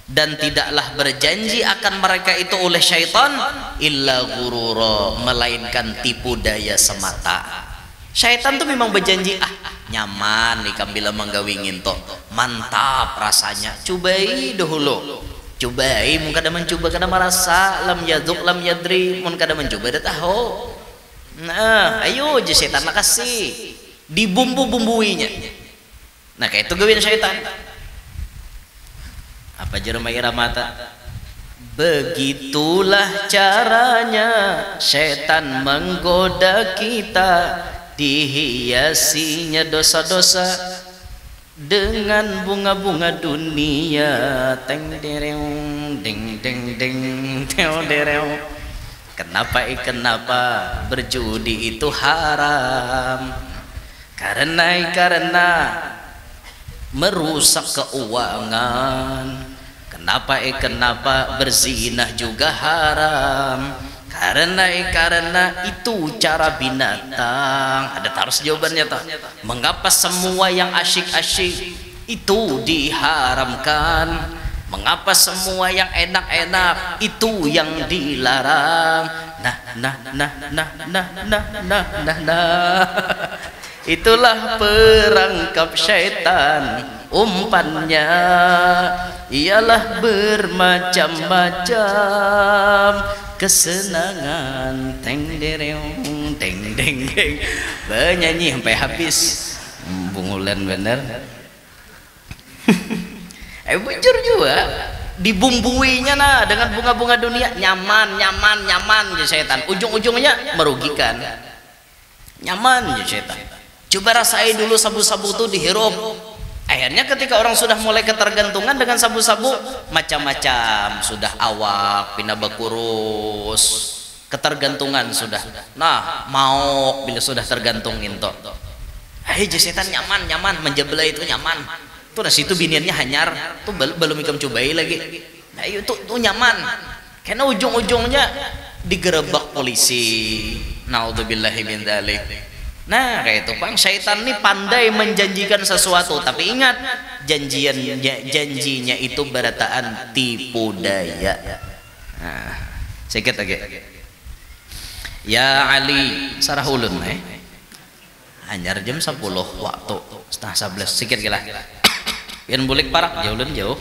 dan tidaklah berjanji akan mereka itu oleh syaitan illa ghurura, melainkan tipu daya semata. Syaitan tuh memang berjanji, nyaman nih bila menggawingin toh, mantap rasanya, cobai dahulu, cobai mun kada mencoba kada merasa, lam yaduk lam yadri, mun kada mencoba dah tahu. Nah ayo aja syaitan kasih dibumbu-bumbuinya. Nah kayak itu gawin syaitan. Apa jeremai mata? Begitulah caranya setan menggoda kita, dihiasinya dosa-dosa dengan bunga-bunga dunia. Teng dereng deng deng deng teo dereng. Kenapa berjudi itu haram? Karena merusak keuangan. Kenapa berzinah juga haram? Karena itu cara binatang. Ada terus jawabannya tak? Mengapa semua yang asyik-asyik itu diharamkan? Mengapa semua yang enak-enak itu yang dilarang? Itulah perangkap syaitan, umpannya ialah bermacam-macam kesenangan. Teng dereng teng deng deng, bernyanyi sampai habis bungulan bener. Bujur juga dibumbuinya dengan bunga-bunga dunia, nyaman ya setan, ujung-ujungnya merugikan. Nyaman ya setan. Coba rasain dulu sabu-sabu tuh dihirup. Akhirnya ketika orang sudah mulai ketergantungan dengan sabu-sabu, macam-macam, sudah awak pindah bekurus, ketergantungan sudah. Nah mau bila sudah tergantung into, setan nyaman menjebelah itu nyaman. Tuh nah situ biniannya hanyar tuh belum ikam cobai lagi. Nah itu tuh nyaman karena ujung-ujungnya digerebek polisi. Naudzubillahi min dzalik. Nah kayak itu Bang, syaitan nih pandai menjanjikan sesuatu, tapi ingat janjinya itu berataan tipu daya. Nah sedikit lagi. Ya Ali sarah ulun hanyar jam 10 waktu setengah 11 sedikit gila. Yang boleh parak jauh.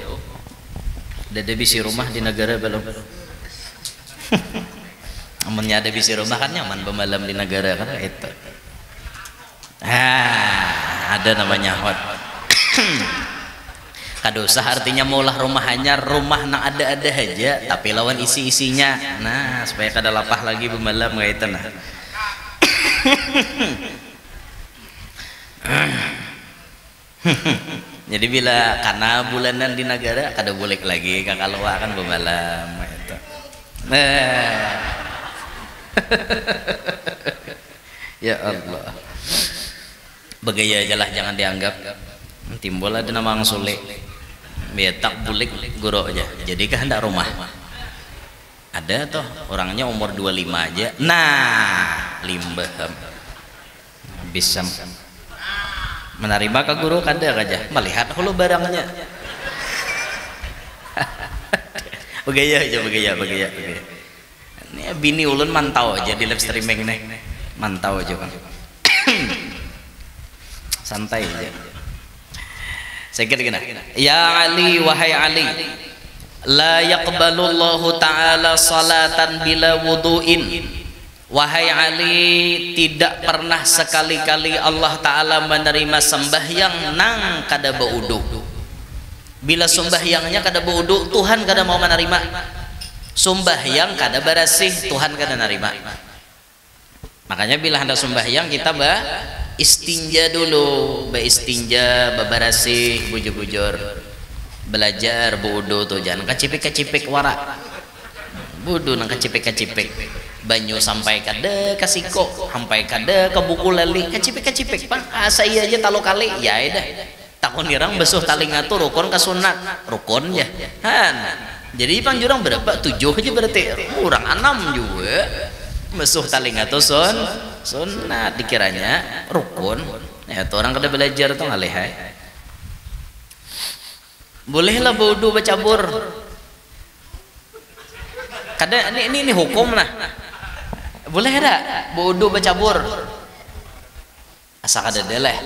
Ada bisi rumah di negara belum. Amannya ada bisi rumah kan nyaman pemalam di negara kan itu. Ada namanya hot. Kadosa artinya maulah rumah hanya rumah nang ada aja, tapi lawan isi-isinya. Nah supaya kada lapah lagi pemalam kayak itu nah. Jadi bila karena bulanan di negara kada boleh lagi kakak luar kan pemalam itu. Ya Allah, begaya aja lah, jangan dianggap timbul ada nama ang sulit betak bulik guru aja. Jadi kan hendak rumah ada toh orangnya umur 25 aja, nah limbah bisa menerima ke guru kada aja melihat hulu barangnya. begaya ini bini ulun mantau aja di live streaming nih, mantau aja kan. Santai aja. Saya kira gini, ya Ali, wahai Ali, la yaqbalullahu ta'ala salatan bila wudu'in. Wahai Ali, tidak pernah sekali-kali Allah Ta'ala menerima sembahyang nang kada baudu. Bila sembahyangnya kada baudu, Tuhan kada mau menerima. Sembahyang kada berasih, Tuhan kada menerima. Makanya bila hendak sembahyang kita istinja dulu, istinja, berasih, bujur-bujur, belajar baudu tuh, jangan kacipik-kacipik warak. Budu nang kacipik-kacipik. Banyu sampai kada kasiko, sampai kada ke buku lali, kacipik Bang, saya aja talo kali ya dah takon nirang besuh talinga tuh rukun ke sunat rukun ya han. Jadi Bang jurang berapa 7 aja berarti kurang 6 juga besuh talinga tuh sunat dikiranya rukun. Ya tuh orang kada belajar tuh ngalihai. Bolehlah wudu bercabur. Kada ini hukum lah. Boleh ada wudu bercabur. Asa kada deleh.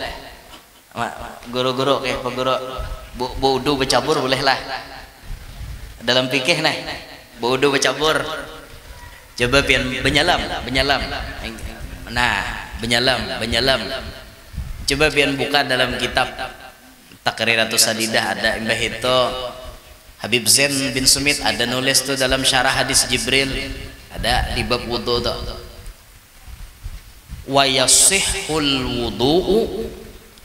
Guru-guru kayak Pak Guru wudu bercabur boleh lah. Dalam fikih nah, wudu bercabur. Coba pian benyalam. Nah, benyalam. Coba pian buka dalam kitab Taqriratus Sadidah ada Mbah itu Habib Zain bin Sumit ada nulis tuh dalam syarah hadis Jibril ada di bab wudu tuh. Wa yasihhul wudu'u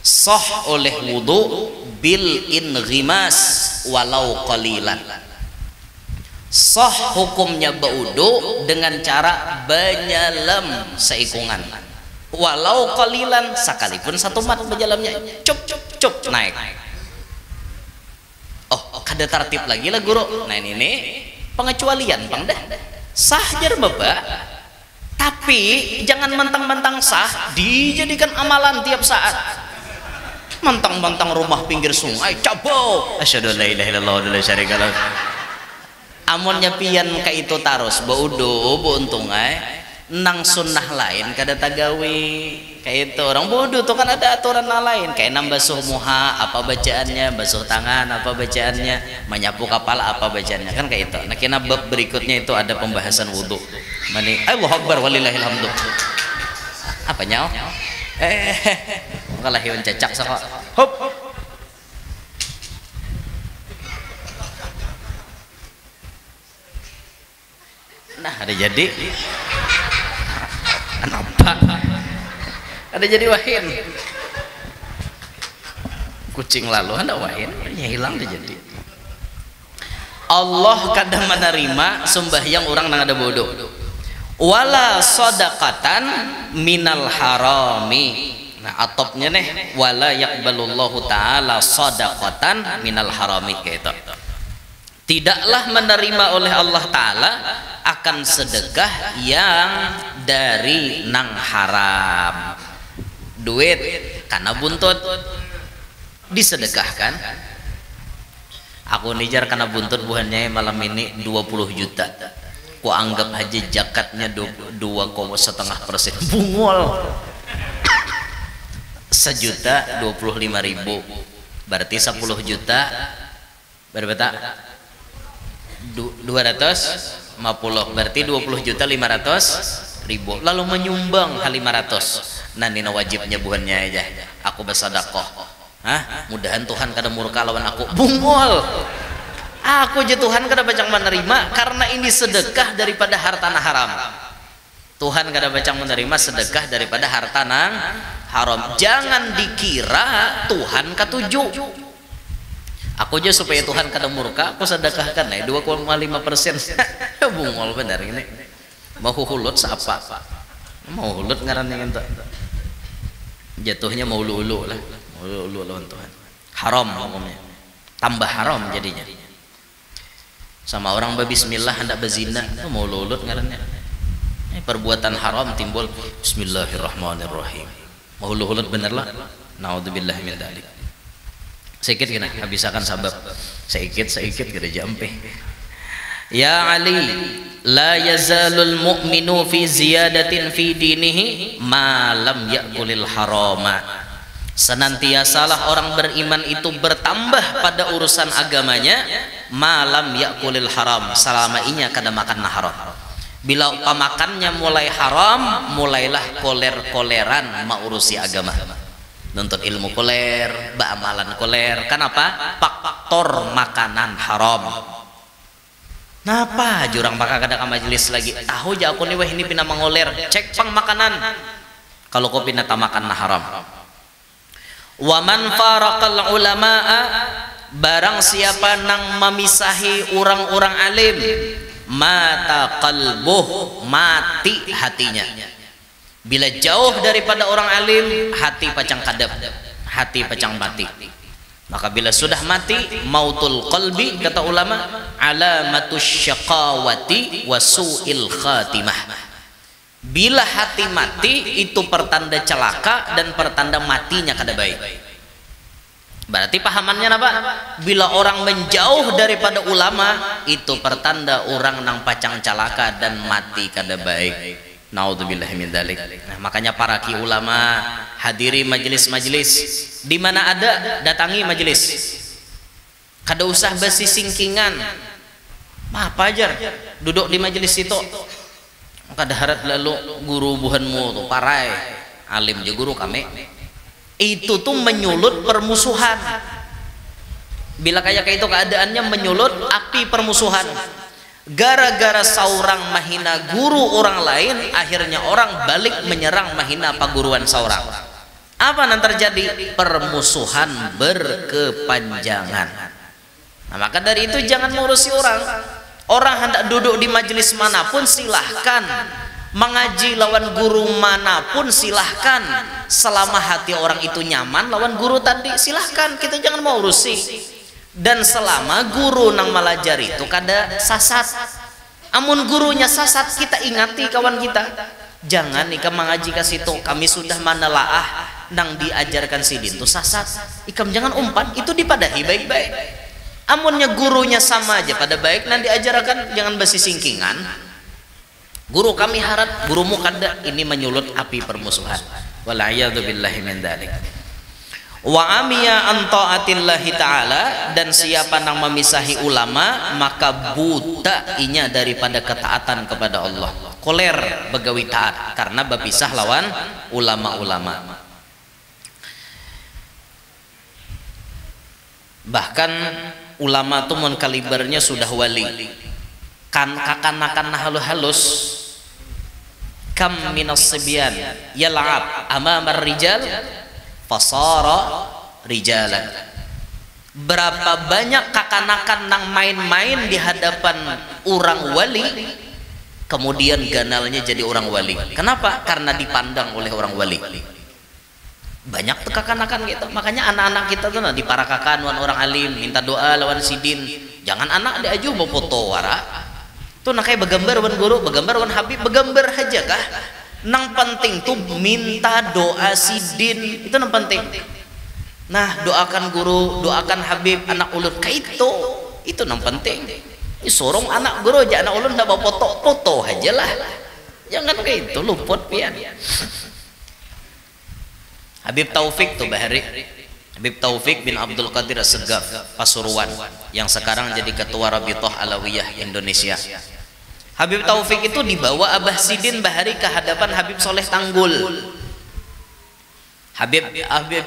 sah oleh wudu bil inghimas walau qalilan. Sah hukumnya berwudu dengan cara benyalam seikungan walau qalilan, sekalipun satu mat benyalamnya cup naik. Oh kada tertib lagi lah guru. Nah ini pengecualian bang dah sah jar bapak, tapi jangan mentang-mentang sah dijadikan amalan tiap saat. Mentang-mentang rumah pinggir sungai cabo asyhadu an la ilaha illallah wa la syarika lahu. Amunnya pian ka itu tarus baudu beuntungai nang sunnah lain kada tagawi kayak itu orang bodoh tuh kan ada aturan lain kayak nambah basuh muha apa bacaannya, basuh tangan apa bacaannya, menyapu kepala apa bacaannya kan kayak itu. Nah kena bab berikutnya itu ada pembahasan wudu. Mani Allahu Akbar walillahil hamdu. Apa nyao? Kalah hewan cacak sok. Hop. Nah ada jadi kenapa ada jadi wahin kucing lalu ada wahin ya hilang dia jadi. Allah kadang menerima sembahyang orang nang ada bodoh wala sodaqatan minal harami. Nah atopnya nih wala yaqbalullahu ta'ala sodaqatan minal harami kayak itu. Tidaklah menerima oleh Allah Ta'ala akan sedekah yang dari nang haram. Duit karena buntut disedekahkan. Aku nijar karena buntut buahnya malam ini 20 juta. Ku anggap aja zakatnya 2,5%. Bungol. 1.025.000 berarti 10 juta berapa tak? 250 berarti 20.500.000 lalu menyumbang hal 500. Nah nina wajibnya buhannya aja aku bersedekah. Mudahan Tuhan kada murka lawan aku. Bungol aku je Tuhan kada bacang menerima karena ini sedekah daripada harta haram. Tuhan kada bacang menerima sedekah daripada harta nang haram. Jangan dikira Tuhan katuju. Aku aja supaya Tuhan kada murka aku sedekahkan 2,5%. Bungol benar ini. Mau hulut siapa? Mau hulut ngarannya ente. Jatuhnya mau ulu lah. Mau ulu lawan Tuhan. Haram hukumnya. Tambah haram jadinya. Sama orang berbismillah hendak berzina, mau lulut ngarannya. Perbuatan haram timbul bismillahirrahmanirrahim. Mau lulut bener lah. Naudzubillah min dzalik. Sedikit kena habiskan sabab sedikit kada jampe. Ya Ali la yazalul mu'minu fi ziyadatin fi dinihi ma lam ya'kulil harama. Senantiasalah orang beriman itu bertambah pada urusan agamanya malam ya'kulil haram selama inya kada makan haram. Bila pemakannya mulai haram mulailah koler-koleran maurusi agama. Nuntut ilmu koler, amalan koler. Kenapa? Faktor makanan haram. Napa jurang bakal kada ka majelis lagi? Tahu ja aku nih wah ini pina mengoler. Cek pang makanan. Kalau kau pina tamakan haram. Wa man faraqal ulamaa barang siapa nang memisahi orang-orang alim mata qalbuh mati hatinya. Bila jauh daripada orang alim hati pacang kadap, hati pacang mati. Maka bila sudah mati mautul qalbi kata ulama alamatus syaqawati wa su'il khatimah. Bila hati mati itu pertanda celaka dan pertanda matinya kada baik. Berarti pahamannya apa? Bila orang menjauh daripada ulama itu pertanda orang nang pacang celaka dan mati kada baik. Naudzubillahi min dzalik. Nah, makanya para ki ulama hadiri majelis-majelis, di mana ada datangi majelis. Kada usah basi singkingan. Apa ajar duduk di majelis itu. Kada harap lalu guru buhanmu tuh parai alim je guru kami. Itu tuh menyulut permusuhan. Bila kayak itu keadaannya menyulut api permusuhan. Gara-gara seorang mahina guru orang lain, akhirnya orang balik menyerang mahina paguruan seorang. Apa yang terjadi? Permusuhan berkepanjangan. Nah, maka dari itu jangan mengurusi orang. Orang hendak duduk di majelis manapun silahkan, mengaji lawan guru manapun silahkan, selama hati orang itu nyaman lawan guru tadi silahkan, kita jangan mau urusi. Dan selama guru nang malajar itu kada sasat, amun gurunya sasat kita ingati kawan kita, jangan ika mengaji ke situ, kami sudah manelaah nang diajarkan sidin itu sasat, ikam jangan umpan, itu dipadahi baik-baik. Amunnya gurunya sama aja pada baik, nanti ajarkan jangan basi singkingan. Guru kami harap, gurumu kada, ini menyulut api permusuhan. Wala'iyadu billahi min dzalik. Wa amiya an ta'atillahi ta'ala, dan siapa nang memisahi ulama maka buta inya daripada ketaatan kepada Allah. Koler begawi taat karena berpisah lawan ulama-ulama. Bahkan ulama tuh mon kalibernya sudah wali, kan kakanakan halus kam minas sibyan yal'ab amamar rijal fasara rijalan. Berapa banyak kakanakan nang main-main di hadapan orang wali, kemudian ganalnya jadi orang wali. Kenapa? Karena dipandang oleh orang wali. Banyak tuh kakanakan gitu. Makanya anak-anak kita tuh di para kakan wan orang alim minta doa lawan sidin, jangan anak dia aja bawa foto wara tuh nak kayak begambar wan guru, begambar wan habib, begambar aja kah. Nang penting tuh minta doa sidin, itu nang penting. Nah, doakan guru, doakan habib, anak ulun kayak itu nang penting. Ini sorong anak guru aja, anak ulun ndak bawa foto aja lah, jangan kayak itu luput pian. Habib Taufik tuh Bahari, Habib Taufik bin Abdul Qadir As-Segaf Pasuruan, yang sekarang jadi ketua Rabithah Alawiyah Indonesia. Habib Taufik itu dibawa Abah Sidin Bahari ke hadapan Habib Soleh Tanggul. Habib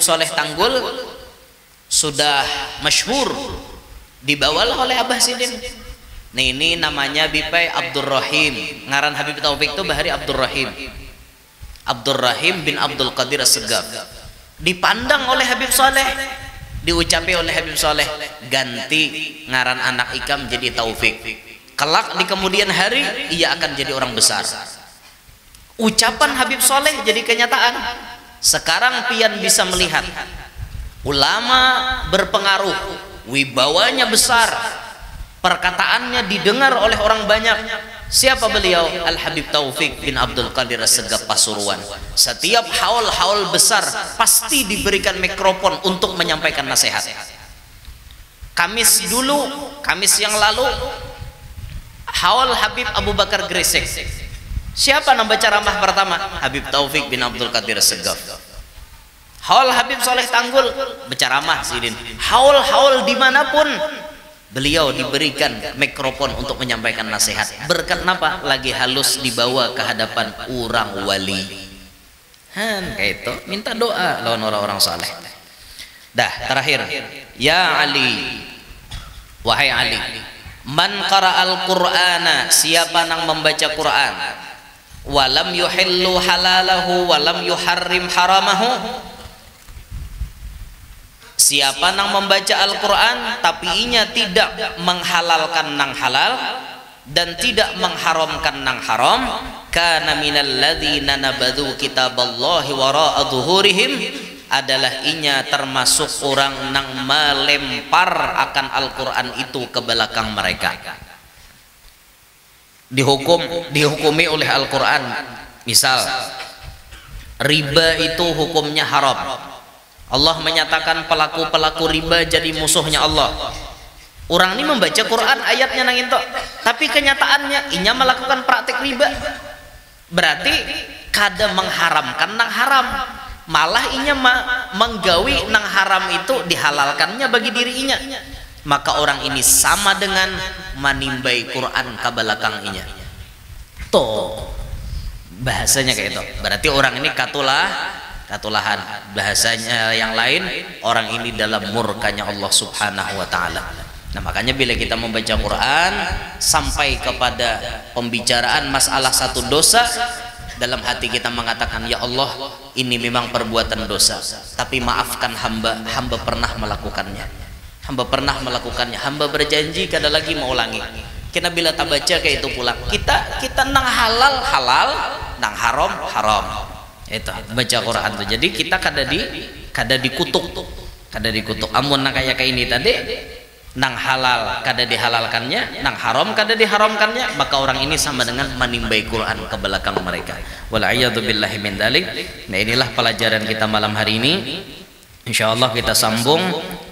Soleh Tanggul sudah masyhur, dibawalah oleh Abah Sidin. Nah, ini namanya Bipai Abdurrahim, ngaran Habib Taufik itu Bahari Abdurrahim. Abdurrahim bin Abdul Qadir As-Segaf dipandang oleh Habib Soleh, diucapi oleh Habib Soleh, ganti ngaran anak ikam jadi Taufik, kelak di kemudian hari ia akan jadi orang besar. Ucapan Habib Soleh jadi kenyataan. Sekarang pian bisa melihat ulama berpengaruh, wibawanya besar, perkataannya didengar oleh orang banyak. Siapa beliau? Al-Habib Taufik bin Abdul Qadir As-Segaf Pasuruan. Setiap haul-haul besar pasti diberikan mikrofon untuk menyampaikan nasihat. Kamis yang lalu haul Habib Abu Bakar Gresik. Siapa yang baca ramah pertama? Habib Taufik bin Abdul Qadir As-Segaf. Haul Habib Soleh Tanggul baca ramah sidin. Haul-haul dimanapun beliau diberikan mikrofon untuk menyampaikan nasihat. Berkat apa? Lagi halus dibawa ke hadapan orang wali. Kayak itu minta doa lawan orang-orang saleh. Dah terakhir, ya Ali, wahai Ali, man qara'al Qur'ana, siapa nang membaca Quran, walam yuhillu halalahu walam yuharrim haramahu. Siapa nang membaca Al-Quran tapi inya tidak menghalalkan nang halal dan tidak mengharamkan nang haram, kana minal ladzina nabadhu kitaballahi wara'a dhuhurihim, adalah inya termasuk orang nang melempar akan Al-Quran itu ke belakang mereka. Dihukumi oleh Al-Quran Misal riba itu hukumnya haram. Allah menyatakan pelaku-pelaku riba jadi musuhnya Allah. Orang ini membaca Quran ayatnya nang itu, tapi kenyataannya inya melakukan praktik riba. Berarti kada mengharamkan nang haram, malah inya menggawi nang haram itu dihalalkannya bagi diri inya. Maka orang ini sama dengan menimbai Quran ke belakang inya. Tuh bahasanya kayak itu. Berarti orang ini katulahan. Bahasanya yang lain, orang ini dalam murkanya Allah Subhanahu wa taala. Nah, makanya bila kita membaca Quran sampai kepada pembicaraan masalah satu dosa, dalam hati kita mengatakan, ya Allah, ini memang perbuatan dosa, tapi maafkan hamba pernah melakukannya. Hamba berjanji kada lagi mau ulangi. Kita bila tak baca kayak itu pulang, kita nang halal, nang haram. Itu baca Quran tuh. Jadi kita kada dikutuk. Amun nang kayak ini tadi, nang halal kada dihalalkannya, nang haram kada diharamkannya, maka orang ini sama dengan menimbai Quran ke belakang mereka. Wal'iyadu billahi min dzalik. Nah, inilah pelajaran kita malam hari ini. Insyaallah kita sambung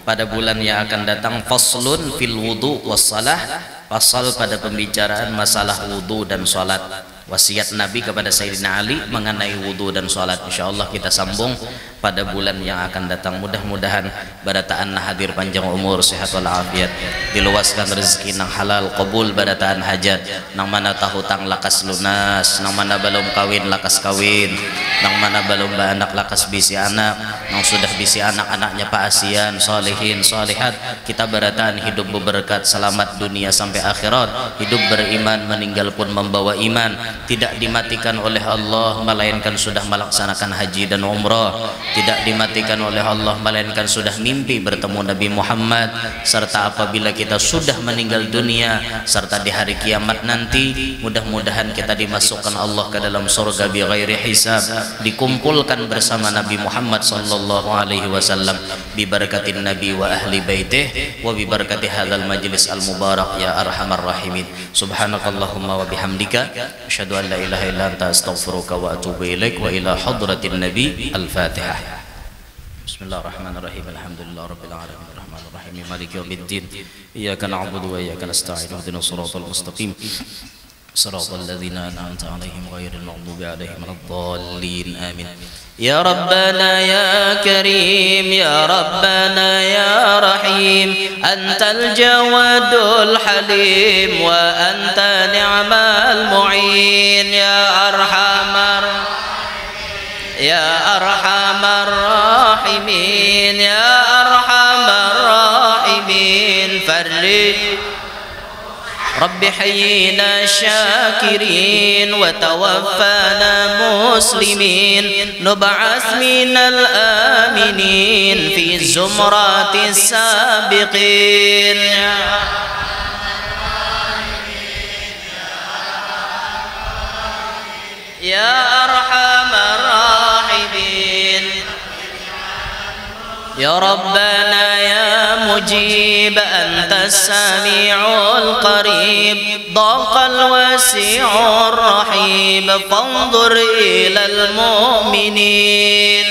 pada bulan yang akan datang, faslun fil wudu wassalah, pasal pada pembicaraan masalah wudu dan salat. Wasiat Nabi kepada Sayyidina Ali mengenai wudu dan salat. Insyaallah kita sambung pada bulan yang akan datang. Mudah-mudahan barataan hadir panjang umur, sehat walafiat, diluaskan rezeki nang halal, qabul barataan hajat, nang mana tahu tang lakas lunas, nang mana belum kawin lakas kawin, nang mana belum beranak lakas bisi anak, nang sudah bisi anak-anaknya paasian, solehin, solehat. Kita barataan hidup berberkat, selamat dunia sampai akhirat, hidup beriman, meninggal pun membawa iman, tidak dimatikan oleh Allah melainkan sudah melaksanakan haji dan umrah, tidak dimatikan oleh Allah melainkan sudah mimpi bertemu Nabi Muhammad, serta apabila kita sudah meninggal dunia serta di hari kiamat nanti, mudah-mudahan kita dimasukkan Allah ke dalam surga bi ghairi hisab, dikumpulkan bersama Nabi Muhammad sallallahu alaihi wasallam bi barakatin Nabi wa ahli baitih wa bi barakati hadzal majlis al mubarak ya arhamar rahimin. Subhanakallahumma wa bihamdika asyhadu an la ilaha illa anta astaghfiruka wa atubu ilaik wa ila hadratin nabi. Al-Fatihah. Bismillahirrahmanirrahim. Alhamdulillah rabbil alamin arrahmanir rahim maliki yaumiddin iyyaka na'budu wa iyyaka nasta'in ihdinas siratal mustaqim siratal ladzina an'amta 'alaihim ghairil maghdubi 'alaihim waladdallin amin. Ya Rabbana ya Karim, ya Rabbana ya Rahim, Antal Jawadul Halim wa anta ni'mal mu'in, ya Arhamar Rahimin, ya Arhamar Rahimin. Farrij Rabbi hayyina syakirin wa tawaffana muslimin, nub'ats minal aminin fi zumratis sabiqin. Ya arhamar rahimin, ya Rabbana ya mujib, anta sami'ul qarib, daqal wasi'ur rahim, fanzur ilal mu'minin.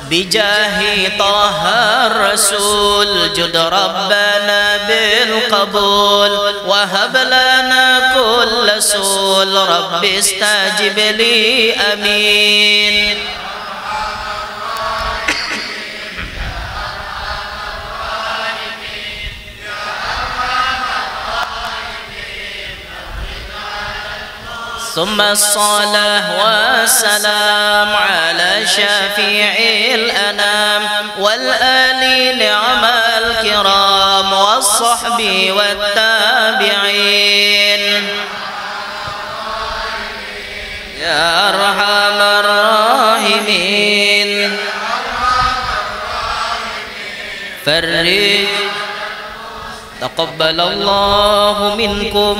Bijahi Taha Rasul jud Rabbana bil qabul wa hab lana kulla sul, Rabbi istajib li amin. ثم الصلاة والسلام على شفيع الأنام والآل نعم الكرام والصحب والتابعين. يا أرحم الراحمين فرج تقبل الله منكم